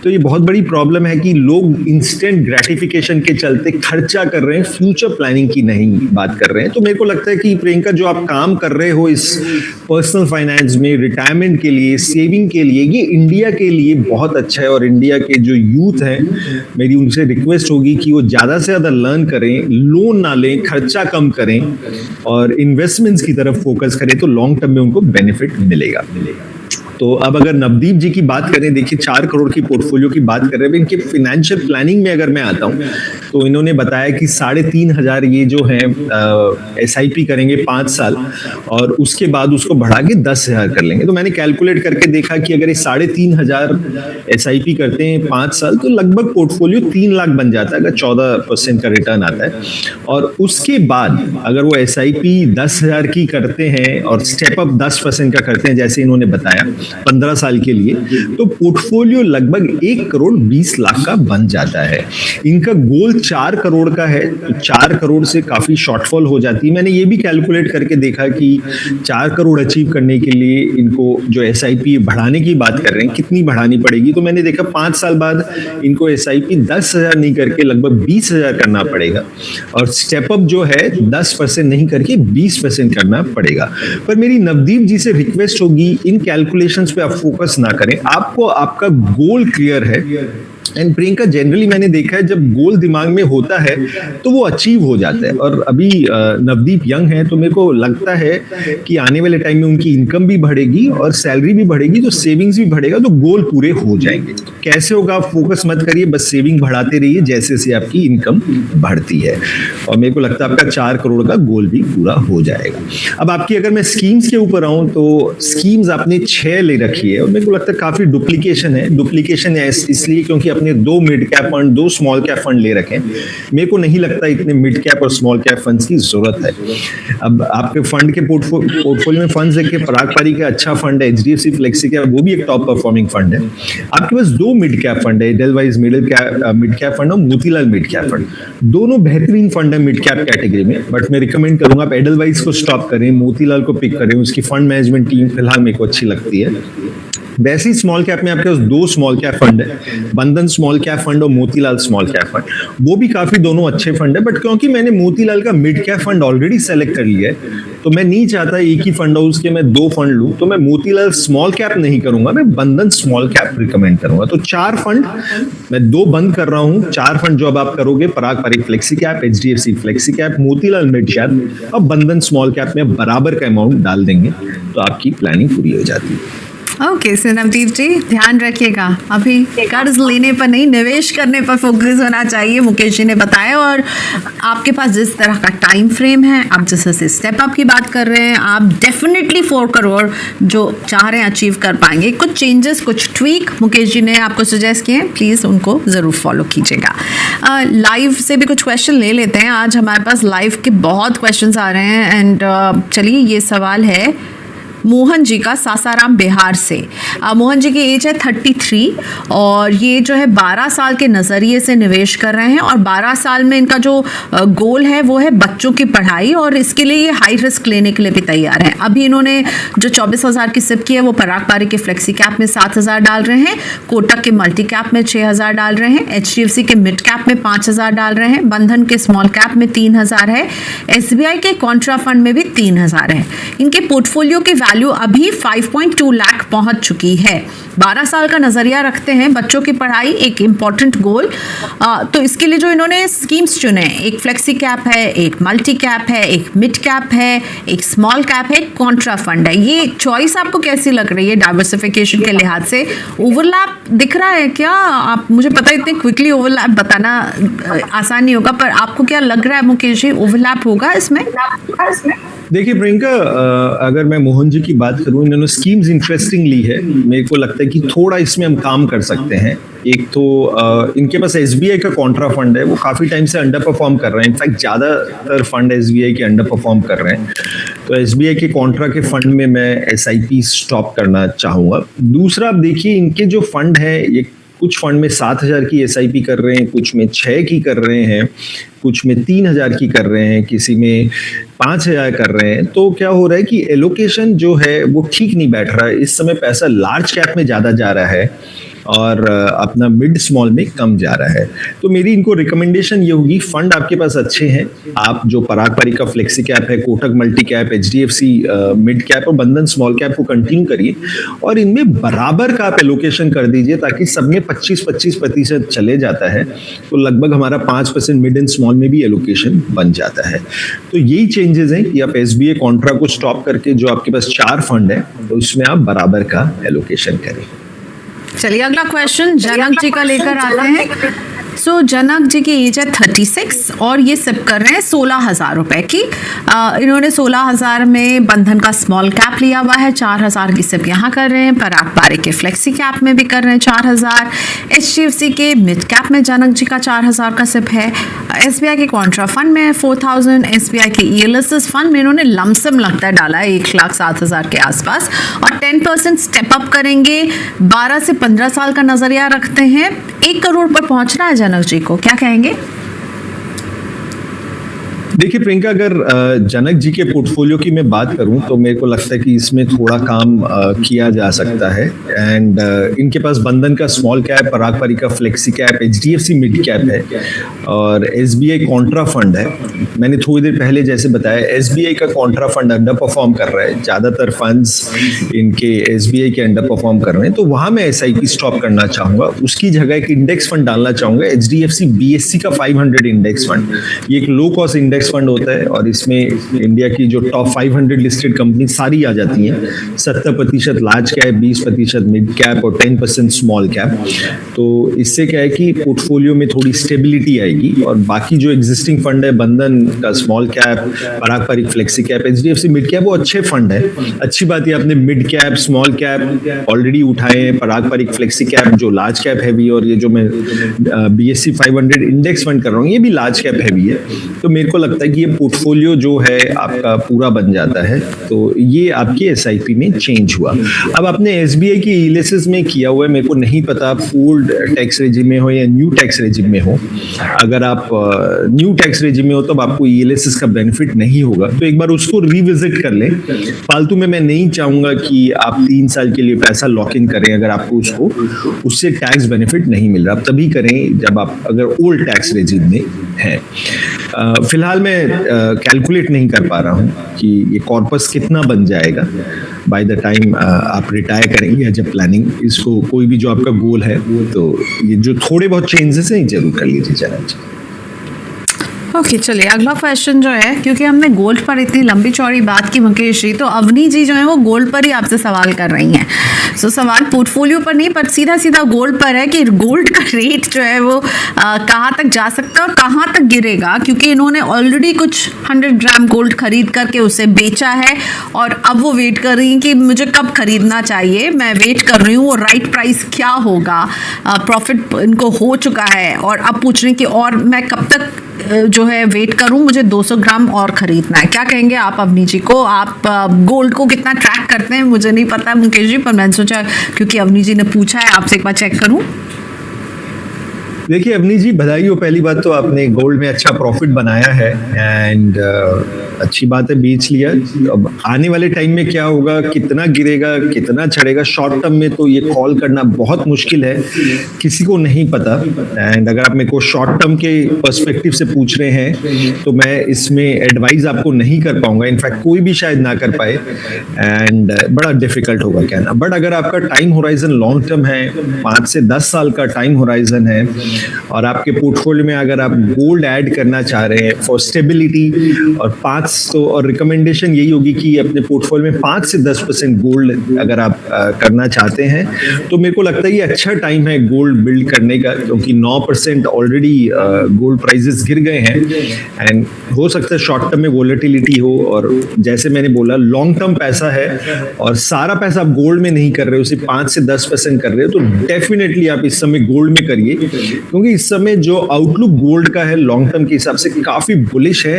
तो ये बहुत बड़ी प्रॉब्लम है कि लोग इंस्टेंट ग्रेटिफिकेशन के चलते खर्चा कर रहे हैं, फ्यूचर प्लानिंग की नहीं बात कर रहे हैं। तो मेरे को लगता है कि प्रियंका, जो आप काम कर रहे हो इस पर्सनल फाइनेंस में, रिटायरमेंट के लिए, सेविंग के लिए, ये इंडिया के लिए बहुत अच्छा है। और इंडिया के जो यूथ हैं, मेरी उनसे रिक्वेस्ट होगी कि वो ज्यादा से ज्यादा लर्न करें, लोन ना लें, खर्चा कम करें और इन्वेस्टमेंट्स की तरफ फोकस करें, तो लॉन्ग टर्म में उनको बेनिफिट मिलेगा। तो अब अगर नवदीप जी की बात करें, देखिए 4 करोड़ की पोर्टफोलियो की बात कर रहे हैं, इनके फाइनेंशियल प्लानिंग में अगर मैं आता हूं तो इन्होंने बताया कि 3500 ये जो है एसआईपी करेंगे 5 साल और उसके बाद उसको बढ़ा के 10,000 कर लेंगे। तो मैंने कैलकुलेट करके देखा कि अगर ये 3500 एसआईपी करते हैं 5 साल तो लगभग पोर्टफोलियो 3 लाख बन जाता है, अगर 14% का रिटर्न आता है। और उसके बाद अगर वो एसआईपी 10,000 की करते हैं और स्टेप अप 10% का करते हैं, जैसे इन्होंने बताया 15 साल के लिए, तो पोर्टफोलियो लगभग 1 करोड़ 20 लाख का बन जाता है। इनका गोल 4 करोड़ का है, तो 4 करोड़ से काफी शॉर्टफॉल हो जाती है। मैंने ये भी कैलकुलेट करके देखा कि 4 करोड़ अचीव करने के लिए इनको जो एसआईपी बढ़ाने की बात कर रहे हैं, कितनी बढ़ानी पड़ेगी, तो मैंने देखा 5 साल बाद इनको एसआईपी 10,000 नहीं करके लगभग 20,000 करना पड़ेगा और स्टेप अप जो है 10% नहीं करके 20% करना पड़ेगा। पर मेरी नवदीप जी से रिक्वेस्ट होगी, इन कैलकुलेशंस पे आप फोकस ना करें। आपको आपका गोल क्लियर है एंड प्रियंका जनरली मैंने देखा है जब गोल दिमाग में होता है तो वो अचीव हो जाता है। और अभी नवदीप यंग है तो मेरे को लगता है कि आने वाले टाइम में उनकी इनकम भी बढ़ेगी और सैलरी भी बढ़ेगी, तो सेविंग्स भी बढ़ेगा, तो गोल पूरे हो जाएंगे। कैसे होगा आप फोकस मत करिए, बस सेविंग बढ़ाते रहिए जैसे जैसे आपकी इनकम बढ़ती है, और मेरे को लगता है आपका 4 करोड़ का गोल भी पूरा हो जाएगा। अब आपकी अगर मैं स्कीम्स के ऊपर आऊं तो स्कीम्स आपने 6 ले रखी है और मेरे को लगता है काफी डुप्लीकेशन है। डुप्लीकेशन है इसलिए क्योंकि अपने 2 mid cap fund 2 small cap fund ले रखे हैं। मेरे को नहीं लगता इतने मिड कैप और स्मॉल कैप फंड्स की जरूरत है। अब आपके फंड के पोर्टफोलियो में फंड्स है कि पराग पारी का अच्छा फंड है, एचडीएफसी फ्लेक्सी कैप वो भी एक टॉप परफॉर्मिंग फंड है। आपके पास 2 मिड कैप फंड है, एडलवाइज मिड कैप फंड और मोतीलाल मिड कैप फंड, दोनों बेहतरीन फंड है मिड कैप कैटेगरी में। बट मैं रिकमेंड करूंगा आप एडलवाइज को स्टॉप करें, मोतीलाल को पिक करें, उसकी फंड मैनेजमेंट टीम फिलहाल मेरे को अच्छी लगती है। वैसे ही स्मॉल कैप में आपके पास 2 स्मॉल कैप फंड है, बंधन स्मॉल कैप फंड और मोतीलाल स्मॉल कैप फंड, वो भी काफी दोनों अच्छे फंड है। बट क्योंकि मैंने मोतीलाल का mid cap fund already select कर लिया है तो मैं नहीं चाहता एक ही फंड हाउस के मैं 2 फंड लूं, तो मैं मोतीलाल स्मॉल कैप नहीं करूंगा, मैं बंधन स्मॉल कैप रिकमेंड करूंगा। तो 4 फंड मैं 2 बंद कर रहा हूं, 4 फंड जो अब आप करोगे, Parag Parikh flexi cap, HDFC flexi cap, Motilal mid cap और बंधन स्मॉल कैप में बराबर का अमाउंट डाल देंगे तो आपकी प्लानिंग पूरी हो जाती है। ओके नवदीप जी, ध्यान रखिएगा अभी कर्ज लेने पर नहीं, निवेश करने पर फोकस होना चाहिए, मुकेश जी ने बताया। और आपके पास जिस तरह का टाइम फ्रेम है, आप जिस तरह से स्टेप अप की बात कर रहे हैं, आप डेफिनेटली 4 करोड़ जो चाह रहे हैं अचीव कर पाएंगे। कुछ चेंजेस, कुछ ट्वीक मुकेश जी ने आपको सजेस्ट किए हैं, प्लीज़ उनको ज़रूर फॉलो कीजिएगा। लाइव से भी कुछ क्वेश्चन ले लेते हैं। आज हमारे पास लाइव के बहुत क्वेश्चन आ रहे हैं एंड चलिए, ये सवाल है मोहन जी का, सासाराम बिहार से। मोहन जी की एज है 33 और ये जो है 12 साल के नज़रिए से निवेश कर रहे हैं और 12 साल में इनका जो गोल है वो है बच्चों की पढ़ाई, और इसके लिए ये हाई रिस्क लेने के लिए भी तैयार हैं। अभी इन्होंने जो 24,000 की सिप की है वो पराग पारी के फ्लेक्सी कैप में 7,000 डाल रहे हैं, कोटक के मल्टी कैप में 6,000 डाल रहे हैं, एचडीएफसी के मिड कैप में 5,000 डाल रहे हैं, बंधन के स्मॉल कैप में 3,000 है, एसबीआई के कॉन्ट्रा फंड में भी 3,000 है। इनके पोर्टफोलियो के वैल्यू अभी 5.2 लाख पहुंच चुकी है। 12 साल का नजरिया रखते हैं, बच्चों की पढ़ाई एक इंपॉर्टेंट गोल। तो इसके लिए जो इन्होंने स्कीम्स चुने, एक फ्लेक्सी कैप है, एक मल्टी कैप है, एक मिड कैप है, एक स्मॉल कैप है, एक कॉन्ट्रा फंड है। ये चॉइस आपको कैसी लग रही है डाइवर्सिफिकेशन के लिहाज से? ओवरलैप दिख रहा है क्या? आप, मुझे पता है इतने क्विकली ओवरलैप बताना आसान नहीं होगा, पर आपको क्या लग रहा है मुकेश जी, ओवरलैप होगा इसमें? देखिए प्रियंका, अगर मैं मोहन जी की बात करूं, इन्होंने स्कीम्स इंटरेस्टिंग ली है। मेरे को लगता है कि थोड़ा इसमें हम काम कर सकते हैं। एक तो इनके पास एसबीआई का कॉन्ट्रा फंड है, वो काफी टाइम से अंडर परफॉर्म कर रहे हैं। इनफैक्ट ज्यादातर फंड एसबीआई के अंडर परफॉर्म कर रहे हैं, तो एसबीआई के कॉन्ट्रा के फंड में मैं एसआईपी स्टॉप करना चाहूंगा। दूसरा, आप देखिए इनके जो फंड है, ये कुछ फंड में 7,000 की एसआईपी कर रहे हैं, कुछ में 6 की कर रहे हैं, कुछ में 3,000 की कर रहे हैं, किसी में 5,000 कर रहे हैं। तो क्या हो रहा है कि एलोकेशन जो है वो ठीक नहीं बैठ रहा है। इस समय पैसा लार्ज कैप में ज्यादा जा रहा है और अपना मिड स्मॉल में कम जा रहा है। तो मेरी इनको रिकमेंडेशन ये होगी, फंड आपके पास अच्छे हैं, आप जो पराग पारी का फ्लेक्सी कैप है, Kotak multi cap, HDFC mid cap और बंधन स्मॉल कैप को कंटिन्यू करिए और इनमें बराबर का आप एलोकेशन कर दीजिए, ताकि सब में 25-25% चले जाता है, तो लगभग हमारा 5% मिड एंड स्मॉल में भी एलोकेशन बन जाता है। तो यही चेंजेस हैं कि आप एसबीआई कॉन्ट्रा को स्टॉप करके जो आपके पास 4 फंड है तो उसमें आप बराबर का एलोकेशन करें। चलिए अगला क्वेश्चन जनक जी का लेकर आते हैं। सो जनक जी की एज है 36 और ये सिप कर रहे हैं 16,000 रुपए की। इन्होंने 16,000 में बंधन का स्मॉल कैप लिया हुआ है, 4,000 की सिप यहाँ कर रहे हैं, पराग पारी के फ्लेक्सी कैप में भी कर रहे हैं 4,000, एचडीएफसी के मिड कैप में जनक जी का 4,000 का सिप है, एसबीआई के कॉन्ट्रा फंड में 4,000, एसबीआई के ईएलएसएस फंड में इन्होंने लमसम लगता है डाला है 1,07,000 के आसपास, और 10% स्टेप अप करेंगे। 12 से 15 साल का नजरिया रखते हैं, 1 करोड़ पर पहुंचना है जनक जी को, क्या कहेंगे? देखिए प्रियंका, अगर जनक जी के पोर्टफोलियो की मैं बात करूं तो मेरे को लगता है कि इसमें थोड़ा काम किया जा सकता है। एंड इनके पास बंधन का स्मॉल कैप, पराग पारी का flexi cap, HDFC mid cap है और एसबीआई कॉन्ट्रा फंड है। मैंने थोड़ी देर पहले जैसे बताया, एसबीआई का कॉन्ट्रा फंड अंडर परफॉर्म कर रहा है, ज्यादातर फंड्स इनके एसबीआई के अंडर परफॉर्म कर रहे हैं, तो वहां मैं एसआईपी स्टॉप करना चाहूंगा। उसकी जगह एक इंडेक्स फंड डालना चाहूंगा, एचडीएफसी बीएससी का 500 इंडेक्स फंड। ये एक लो कॉस्ट इंडेक्स फंड होता है और इसमें इंडिया की जो टॉप 500 लिस्टेड कंपनी सारी आ जाती हैं। 70% लार्ज कैप, 20% मिड कैप और 10% स्मॉल कैप। तो इससे क्या है कि पोर्टफोलियो में थोड़ी स्टेबिलिटी आएगी और बाकी जो एग्जिस्टिंग फंड है, बंधन का स्मॉल कैप, पराग पारी flexi cap, HDFC mid cap, वो अच्छे फंड है। अच्छी बात है आपने mid cap, small cap already उठाए हैं। पराग पारी फ्लेक्सी कैप जो लार्ज कैप हैवी, और ये जो मैं बीएससी 500 इंडेक्स फंड कर रहा हूँ ये भी लार्ज कैप हैवी है। तो मेरे को लगता है कि ये पोर्टफोलियो जो है आपका पूरा बन जाता है। तो ये आपकी एसआईपी में चेंज हुआ। अब आपने एसबीआई की ईएलएसएस में किया हुआ है, मेरे को नहीं पता आप ओल्ड टैक्स रेजिम में हो या न्यू टैक्स रेजिम में हो। अगर आप न्यू टैक्स रेजिम में हो तो आपको ईएलएसएस का बेनिफिट नहीं होगा, तो एक बार उसको रिविजिट कर लें। फालतू में मैं नहीं चाहूंगा कि आप 3 साल के लिए पैसा लॉक इन करें अगर आपको उससे टैक्स बेनिफिट नहीं मिल रहा। आप तभी करें जब आप अगर ओल्ड टैक्स रेजिम में हैं। फिलहाल मैं कैलकुलेट नहीं कर पा रहा हूँ कि ये कॉर्पस कितना बन जाएगा बाय द टाइम आप रिटायर करेंगे या जब प्लानिंग, इसको कोई भी जो आपका गोल है, तो ये जो थोड़े बहुत चेंजेस हैं जरूर कर लीजिए जरा। ओके चलिए अगला क्वेश्चन जो है, क्योंकि हमने गोल्ड पर इतनी लंबी चौड़ी बात की मुकेश जी, तो अवनी जी जो है वो गोल्ड पर ही आपसे सवाल कर रही हैं। सो सवाल पोर्टफोलियो पर नहीं पर सीधा सीधा गोल्ड पर है कि गोल्ड का रेट जो है वो कहाँ तक जा सकता है और कहाँ तक गिरेगा, क्योंकि इन्होंने ऑलरेडी कुछ 100 ग्राम गोल्ड खरीद करके उसे बेचा है और अब वो वेट कर रही हैं कि मुझे कब खरीदना चाहिए, मैं वेट कर रही हूँ वो राइट प्राइस क्या होगा। प्रॉफिट इनको हो चुका है और अब पूछ रही हैं कि और मैं कब तक जो है वेट करूं, मुझे 200 ग्राम और खरीदना है। क्या कहेंगे आप अवनी जी को? आप गोल्ड को कितना ट्रैक करते हैं मुझे नहीं पता मुकेश जी, पर मैंने सोचा क्योंकि अवनी जी ने पूछा है आपसे एक बार चेक करूं। देखिए अवनी जी, बधाई हो। पहली बात तो आपने गोल्ड में अच्छा प्रॉफिट बनाया है एंड अच्छी बात है, बेच लिया। अब आने वाले टाइम में क्या होगा, कितना गिरेगा, कितना चढ़ेगा, शॉर्ट टर्म में तो ये कॉल करना बहुत मुश्किल है, किसी को नहीं पता। एंड अगर आप मेरे को शॉर्ट टर्म के पर्सपेक्टिव से पूछ रहे हैं तो मैं इसमें एडवाइस आपको नहीं कर पाऊंगा, इनफैक्ट कोई भी शायद ना कर पाए एंड बड़ा डिफिकल्ट होगा कहना। बट अगर आपका टाइम होराइजन लॉन्ग टर्म है, 5 से 10 साल का टाइम होराइजन है और आपके पोर्टफोलियो में अगर आप गोल्ड ऐड करना चाह रहे हैं फॉर स्टेबिलिटी और 5 तो और रिकमेंडेशन यही होगी कि अपने पोर्टफोलियो में 5 से 10% गोल्ड अगर आप करना चाहते हैं तो मेरे को लगता है ये अच्छा टाइम है गोल्ड बिल्ड करने का, क्योंकि 9% ऑलरेडी गोल्ड प्राइसेस गिर गए हैं एंड हो सकता है शॉर्ट टर्म में वोलेटिलिटी हो। और जैसे मैंने बोला लॉन्ग टर्म पैसा है और सारा पैसा आप गोल्ड में नहीं कर रहे हो, सिर्फ 5 से 10% कर रहे हो, तो डेफिनेटली आप इस समय गोल्ड में करिए, क्योंकि इस समय जो आउटलुक गोल्ड का है लॉन्ग टर्म के हिसाब से काफी बुलिश है।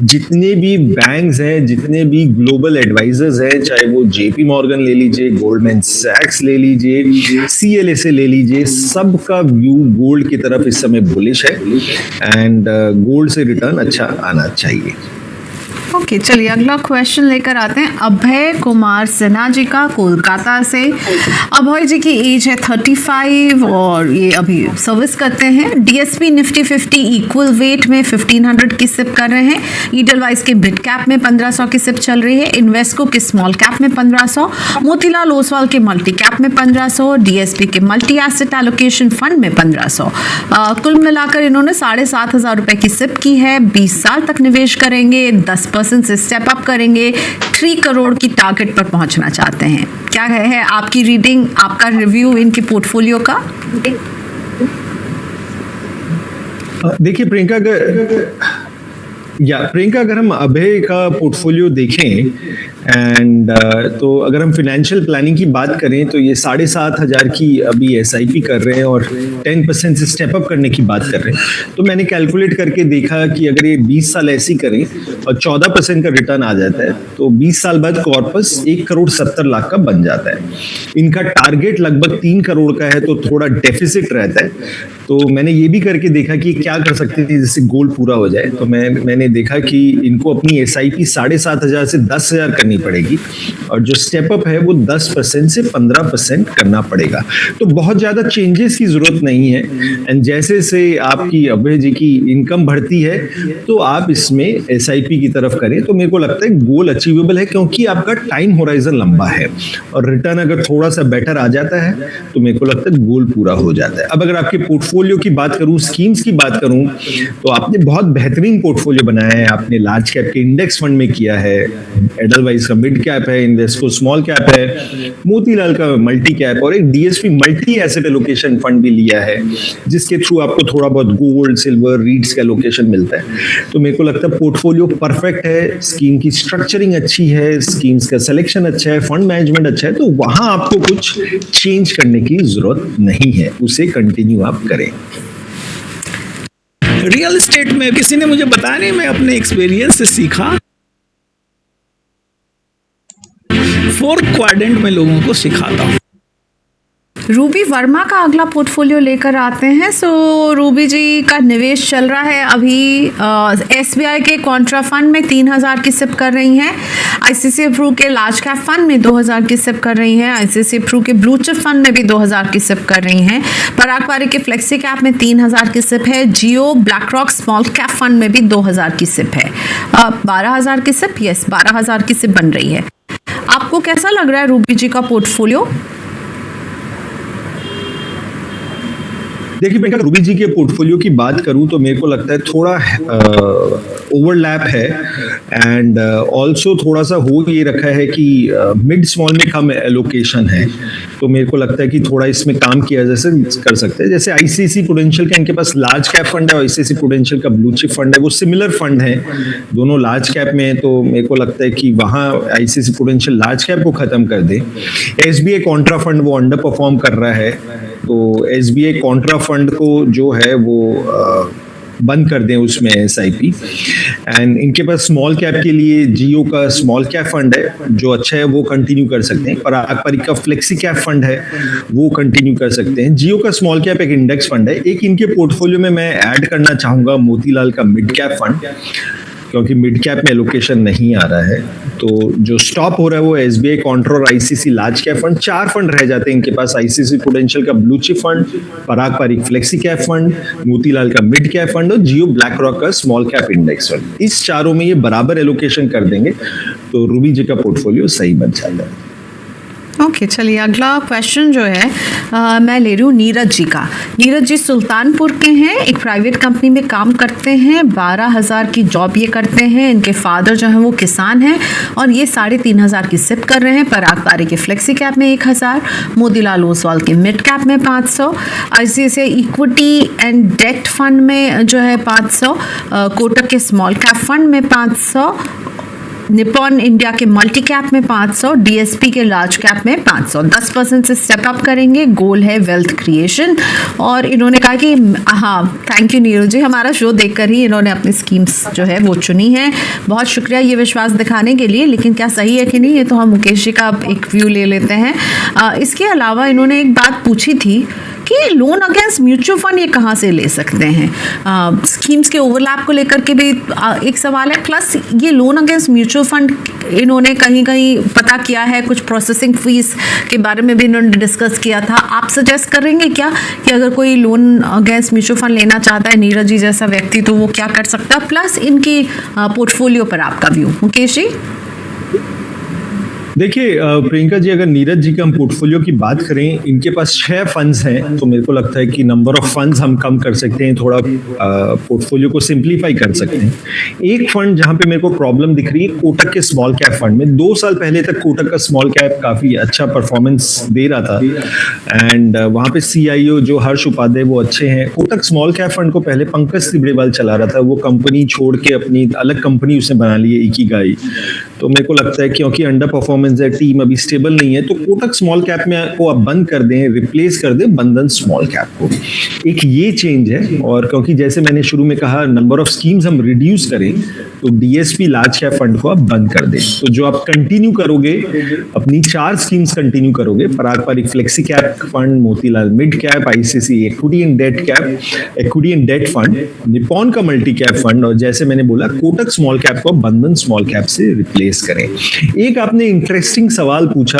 जितने भी बैंक्स हैं, जितने भी ग्लोबल एडवाइजर्स हैं, चाहे वो जेपी मॉर्गन ले लीजिए, गोल्डमैन सैक्स ले लीजिए, सीएलएसए ले लीजिए, सबका व्यू गोल्ड की तरफ इस समय बुलिश है एंड गोल्ड से रिटर्न अच्छा आना चाहिए। ओके चलिए अगला क्वेश्चन लेकर आते हैं अभय कुमार सिन्हा जी का, कोलकाता से। अभय जी की एज है 35 और ये अभी सर्विस करते हैं। डीएसपी निफ्टी 50 इक्वल वेट में 1500 की सिप कर रहे हैं। ईडलवाइज के मिड कैप में 1500 की सिप चल रही है। इन्वेस्को के स्मॉल कैप में 1500, मोतीलाल ओसवाल के मल्टी कैप में 1500, डीएसपी के मल्टी एसेट एलोकेशन फंड में 1500। कुल मिलाकर इन्होंने 7,500 रुपए की सिप की है। 20 साल तक निवेश करेंगे, 10% से स्टेप अप करेंगे, 3 करोड़ की टारगेट पर पहुंचना चाहते हैं। क्या है आपकी रीडिंग, आपका रिव्यू इनके पोर्टफोलियो का? देखिए प्रियंका, अगर हम अभय का पोर्टफोलियो देखें एंड तो अगर हम फाइनेंशियल प्लानिंग की बात करें तो ये 7,500 की अभी एसआईपी कर रहे हैं और 10% से स्टेप अप करने की बात कर रहे हैं। तो मैंने कैलकुलेट करके देखा कि अगर ये 20 साल ऐसी करें और 14% का रिटर्न आ जाता है तो 20 साल बाद कॉर्पस 1 करोड़ 70 लाख का बन जाता है। इनका टारगेट लगभग 3 करोड़ का है, तो थोड़ा डेफिसिट रहता है। तो मैंने ये भी करके देखा कि क्या कर सकते थे जिससे गोल पूरा हो जाए। तो मैंने देखा कि इनको अपनी SIP 7,500 से 10,000 करनी पड़ेगी और जो स्टेप अप है वो 10% से 15% करना पड़ेगा। तो बहुत ज़्यादा चेंजेस की ज़रूरत नहीं है। एंड जैसे से आपकी अभय जी की इनकम बढ़ती है तो आप इसमें SIP की तरफ करें, तो मेरे को लगता है गोल अचीवेबल है, क्योंकि आपका टाइम होराइजन लंबा है और रिटर्न अगर थोड़ा सा बेटर आ जाता है तो मेरे को लगता है गोल पूरा हो जाता है। अब अगर आपके पोर्टफोलियो की बात करूं, स्कीम्स की बात करूं, तो आपने बहुत बेहतरीन पोर्टफोलियो बनाया है। आपने लार्ज कैप के इंडेक्स फंड में किया है, एडलवाइज का मिड कैप है, इन्वेस्को स्मॉल कैप है, मोतीलाल का मल्टी कैप और एक DSP multi asset allocation fund भी लिया है, जिसके थ्रू आपको थोड़ा बहुत गोल्ड, सिल्वर, रीट्स का एलोकेशन मिलता है। तो मेरे को लगता है पोर्टफोलियो परफेक्ट है, स्कीम की स्ट्रक्चरिंग अच्छी है, स्कीम्स का सिलेक्शन अच्छा है, फंड मैनेजमेंट अच्छा है, तो वहां आपको कुछ चेंज करने की जरूरत नहीं है, उसे कंटिन्यू आप करें। रियल एस्टेट में किसी ने मुझे बताया नहीं, मैं अपने एक्सपीरियंस से सीखा। 4 क्वाड्रेंट में लोगों को सिखाता हूँ। रूबी वर्मा का अगला पोर्टफोलियो लेकर आते हैं। सो रूबी जी का निवेश चल रहा है अभी SBI के कॉन्ट्रा फंड में 3,000 की सिप कर रही हैं, ICICI प्रू के लार्ज कैप फंड में 2,000 की सिप कर रही हैं, ICICI प्रू के ब्लू चिप फंड में भी 2,000 की सिप कर रही हैं, पराग पारिक के फ्लेक्सी कैप में 3,000 की सिप है, Jio BlackRock small cap fund में भी 2,000 की सिप है। 12,000 की सिप, यस 12,000 की सिप बन रही है। आपको कैसा लग रहा है रूबी जी का पोर्टफोलियो? देखिए प्रियंका, रूबी जी के पोर्टफोलियो की बात करूं तो मेरे को लगता है थोड़ा ओवरलैप है एंड ऑल्सो थोड़ा सा हो ये रखा है कि मिड स्मॉल में कम एलोकेशन है, तो मेरे को लगता है कि थोड़ा इसमें काम किया जैसे कर सकते हैं। जैसे ICICI प्रूडेंशियल का इनके पास लार्ज कैप फंड है और ICICI प्रूडेंशियल का ब्लू चिप फंड है, वो सिमिलर फंड है, दोनों लार्ज कैप में है, तो मेरे को लगता है कि वहाँ ICICI प्रूडेंशियल लार्ज कैप को खत्म कर दे। SBI कॉन्ट्रा फंड वो अंडर परफॉर्म कर रहा है, तो SBI कॉन्ट्रा फंड को जो है वो बंद कर दें उसमें SIP। एंड इनके पास स्मॉल कैप के लिए जियो का स्मॉल कैप फंड है जो अच्छा है, वो कंटिन्यू कर सकते हैं। पराग पारिक का फ्लेक्सी कैप फंड है, वो कंटिन्यू कर सकते हैं। जियो का स्मॉल कैप एक इंडेक्स फंड है। एक इनके पोर्टफोलियो में मैं ऐड करना चाहूंगा मोतीलाल का मिड कैप फंड, क्योंकि मिड कैप में एलोकेशन नहीं आ रहा है, तो जो स्टॉप हो रहा है वो SBI कॉन्ट्रा और ICICI large cap fund. 4 fund रह जाते हैं इनके पास, ICICI प्रूडेंशियल का blue chip fund, Parag Parikh flexi cap fund, Motilal का मिड कैप फंड और जियो ब्लैक रॉक का स्मॉल कैप इंडेक्स फंड। इस चारों में ये बराबर एलोकेशन कर देंगे तो रूबी जी का पोर्टफोलियो सही बन जाएगा। ओके चलिए अगला क्वेश्चन जो है मैं ले रही हूँ नीरज जी का। नीरज जी सुल्तानपुर के हैं, एक प्राइवेट कंपनी में काम करते हैं, 12,000 की जॉब ये करते हैं। इनके फादर जो हैं वो किसान हैं और ये 3,500 की सिप कर रहे हैं। पराग पारिक के फ्लेक्सी कैप में 1,000, मोतीलाल ओसवाल के मिड कैप में 500, ICICI equity and debt fund में जो है 500, कोटक के स्मॉल कैप फंड में 500, निपॉन इंडिया के मल्टी कैप में 500, DSP के लार्ज कैप में 500। 10% से स्टेप अप करेंगे, गोल है वेल्थ क्रिएशन। और इन्होंने कहा कि हाँ थैंक यू नीरू जी, हमारा शो देखकर ही इन्होंने अपनी स्कीम्स जो है वो चुनी है। बहुत शुक्रिया ये विश्वास दिखाने के लिए, लेकिन क्या सही है कि नहीं ये तो हम मुकेश जी का एक व्यू ले लेते हैं। इसके अलावा इन्होंने एक बात पूछी थी कि लोन अगेंस्ट म्यूचुअल फंड ये कहाँ से ले सकते हैं। स्कीम्स के ओवरलैप को लेकर के भी एक सवाल है, प्लस ये लोन अगेंस्ट म्यूचुअल फंड इन्होंने कहीं कहीं पता किया है, कुछ प्रोसेसिंग फीस के बारे में भी इन्होंने डिस्कस किया था। आप सजेस्ट करेंगे क्या कि अगर कोई लोन अगेंस्ट म्यूचुअल फंड लेना चाहता है नीरज जी जैसा व्यक्ति, तो वो क्या कर सकता है, प्लस इनकी पोर्टफोलियो पर आपका व्यू मुकेश जी? देखिए प्रियंका जी, अगर नीरज जी का हम पोर्टफोलियो की बात करें, इनके पास 6 फंड्स हैं, तो मेरे को लगता है कि नंबर ऑफ फंड्स हम कम कर सकते हैं, थोड़ा पोर्टफोलियो को सिंप्लीफाई कर सकते हैं। एक फंड जहां पे मेरे को प्रॉब्लम दिख रही है, कोटक के स्मॉल कैप फंड में। 2 साल पहले तक कोटक का स्मॉल कैप काफी अच्छा परफॉर्मेंस दे रहा था एंड वहां पे CIO जो हर्ष उपाध्याय वो अच्छे हैं। कोटक स्मॉल कैप फंड को पहले पंकज तिब्रेवाल चला रहा था, वो कंपनी छोड़ के अपनी अलग कंपनी उसने बना ली है, इकिगाई। तो मेरे को लगता है क्योंकि अंडर परफॉर्मेंस परफॉर्मेंस है, टीम अभी स्टेबल नहीं है, तो कोटक स्मॉल कैप में को आप बंद कर दें, रिप्लेस कर दें बंधन स्मॉल कैप को। एक ये चेंज है। और क्योंकि जैसे मैंने शुरू में कहा नंबर ऑफ स्कीम्स हम रिड्यूस करें, तो डीएसपी लार्ज कैप फंड को आप बंद कर दें। तो जो आप कंटिन्यू करोगे, अपनी 4 स्कीम्स कंटिन्यू करोगे, Parag Parikh flexi cap fund, Motilal mid cap, ICC equity and debt cap, equity and debt fund, Nippon का मल्टी कैप फंड, और जैसे मैंने बोला कोटक स्मॉल कैप को बंधन स्मॉल कैप से रिप्लेस करें। एक आपने इंटरेस्टिंग सवाल पूछा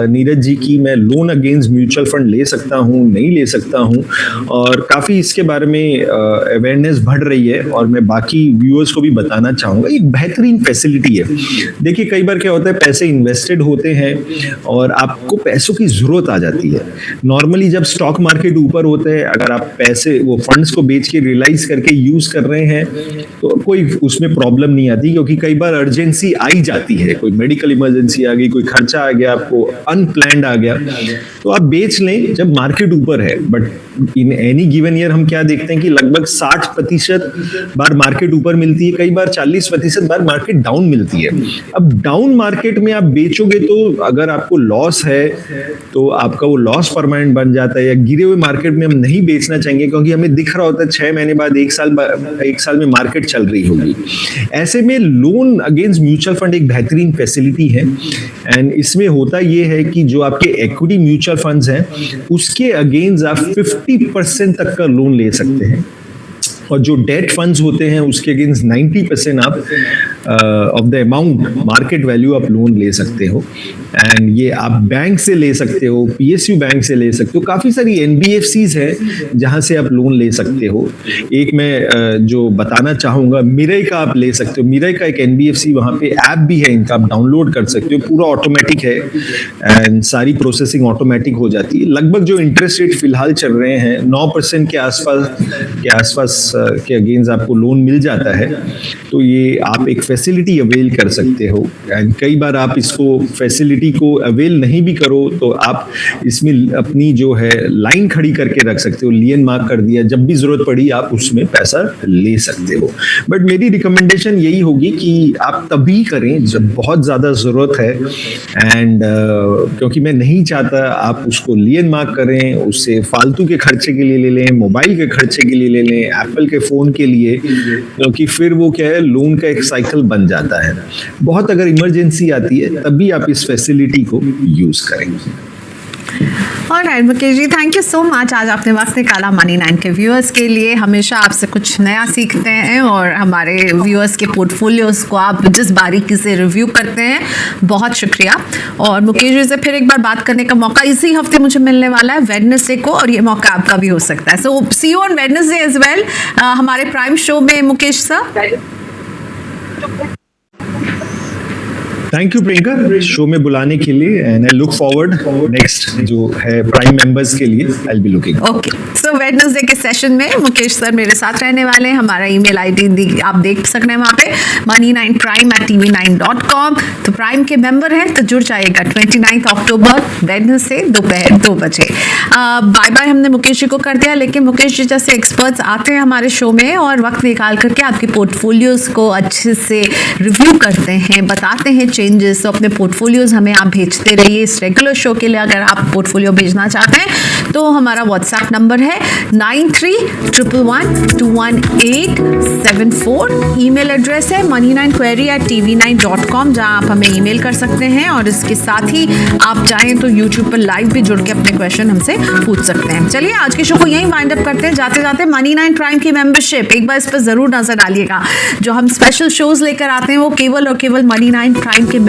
नीरज जी की मैं लोन अगेंस्ट म्यूचुअल फंड ले सकता हूं, नहीं ले सकता हूं, और काफी इसके बारे में अवेयरनेस बढ़ रही है और मैं बाकी व्यूअर्स को भी बताना चाहूंगा। एक बेहतरीन फैसिलिटी है। देखिए कई बार क्या होता है, पैसे इन्वेस्टेड होते हैं और आपको पैसों की जरूरत आ जाती है। नॉर्मली जब स्टॉक मार्केट ऊपर होते हैं, अगर आप पैसे वो फंड्स को बेच के रियलाइज करके यूज कर रहे हैं तो कोई उसमें प्रॉब्लम नहीं आती, क्योंकि कई बार अर्जेंसी आई जाती है, कोई मेडिकल इमरजेंसी आ गई, कोई खर्चा आ गया, आपको अनप्लैंड आ गया, तो आप बेच लें जब मार्केट ऊपर है। But in any given year हम क्या देखते हैं कि लगभग 60% बार मार्केट ऊपर मिलती है, कई बार 40% बार मार्केट डाउन मिलती है। अब डाउन मार्केट में आप बेचोगे तो अगर आपको लॉस है तो आपका वो लॉस परमानेंट बन जाता है, या गिरे हुए मार्केट में हम नहीं बेचना चाहेंगे क्योंकि हमें दिख रहा होता है 6 महीने बाद, 1 साल में मार्केट चल रही होगी। ऐसे में लोन अगेंस्ट म्यूचुअल फंड एक बेहतरीन फैसिलिटी है। एंड इसमें होता ये है कि जो आपके इक्विटी म्यूचुअल फंड्स हैं उसके अगेंस्ट आप 50% तक का लोन ले सकते हैं, और जो डेट फंड्स होते हैं उसके अगेंस्ट 90% आप of the amount market value आप लोन ले सकते हो। एंड ये आप बैंक से ले सकते हो, पीएसयू बैंक से ले सकते हो, काफ़ी सारी एनबीएफसीज है जहाँ से आप लोन ले सकते हो। एक मैं जो बताना चाहूँगा, मिरई का आप ले सकते हो। मिरई का एक एनबीएफसी, वहाँ पे ऐप भी है इनका, आप डाउनलोड कर सकते हो, पूरा ऑटोमेटिक है एंड सारी प्रोसेसिंग ऑटोमेटिक हो जाती है। लगभग जो इंटरेस्ट रेट फिलहाल चल रहे हैं 9% के आसपास के अगेंस्ट आपको लोन मिल जाता है। तो ये आप एक फैसिलिटी अवेल कर सकते हो। एंड कई बार आप इसको फैसिलिटी को अवेल नहीं भी करो तो आप इसमें अपनी जो है लाइन खड़ी करके रख सकते हो, लियन मार्क कर दिया, जब भी जरूरत पड़ी आप उसमें पैसा ले सकते हो। बट मेरी रिकमेंडेशन यही होगी कि आप तभी करें जब बहुत ज़्यादा ज़रूरत है। एंड क्योंकि मैं नहीं चाहता आप उसको लियन मार्क करें, उससे फालतू के खर्चे के लिए ले लें, मोबाइल के खर्चे के लिए ले लें, एप्पल के फ़ोन के लिए, क्योंकि फिर वो क्या है, लोन का एक साइकिल बन जाता है। बहुत अगर इमरजेंसी आती है तभी आप इस फैसिलिटी को यूज करेंगे। Alright Mukesh ji, thank you so much. आज आपने वक्त निकाला मनी 9 के व्यूअर्स के लिए। हमेशा आपसे कुछ नया सीखते हैं और हमारे व्यूअर्स के पोर्टफोलियोज को आप जिस बारीकी से रिव्यू करते हैं, बहुत शुक्रिया। और मुकेश जी से फिर एक बार बात करने का मौका इसी हफ्ते मुझे मिलने वाला है वेडनेसडे को, और ये मौका आपका भी हो सकता है। So see you on Wednesday as well हमारे प्राइम शो में Mukesh sir. Thank you Priyanka show में बुलाने के लिए, and I look forward next जो है प्राइम मेंबर्स के लिए, I will be looking. Okay, so Wednesday के सेशन में मुकेश सर मेरे साथ रहने वाले हैं। हमारा ईमेल आईडी आप देख सकते हैं वहाँ पे money9prime@tv9.com। तो प्राइम के मेंबर हैं तो जुड़ जाइएगा 29 अक्टूबर वेडनेसडे दोपहर 2 बजे। बाय बाय हमने मुकेश जी को कर दिया, लेकिन मुकेश जी जैसे एक्सपर्ट्स आते हैं हमारे शो में और वक्त निकाल करके आपके पोर्टफोलियोज को अच्छे से रिव्यू करते हैं, बताते हैं चेंजेस। तो अपने पोर्टफोलियोज हमें आप भेजते रहिए इस रेगुलर शो के लिए। अगर आप पोर्टफोलियो भेजना चाहते हैं तो हमारा व्हाट्सएप नंबर है 9311211874। ईमेल एड्रेस है money9query@tv9.com, जहां आप हमें ईमेल कर सकते हैं। और इसके साथ ही आप चाहें तो यूट्यूब पर लाइव भी जुड़ के अपने क्वेश्चन हमसे पूछ सकते हैं। चलिए आज के शो को यहीं वाइंड अप करते हैं। जाते जाते मनी 9 प्राइम की मेंबरशिप एक बार इस पर जरूर नजर डालिएगा। जो हम स्पेशल शोज लेकर आते हैं वो केवल और केवल मनी 9 प्राइम के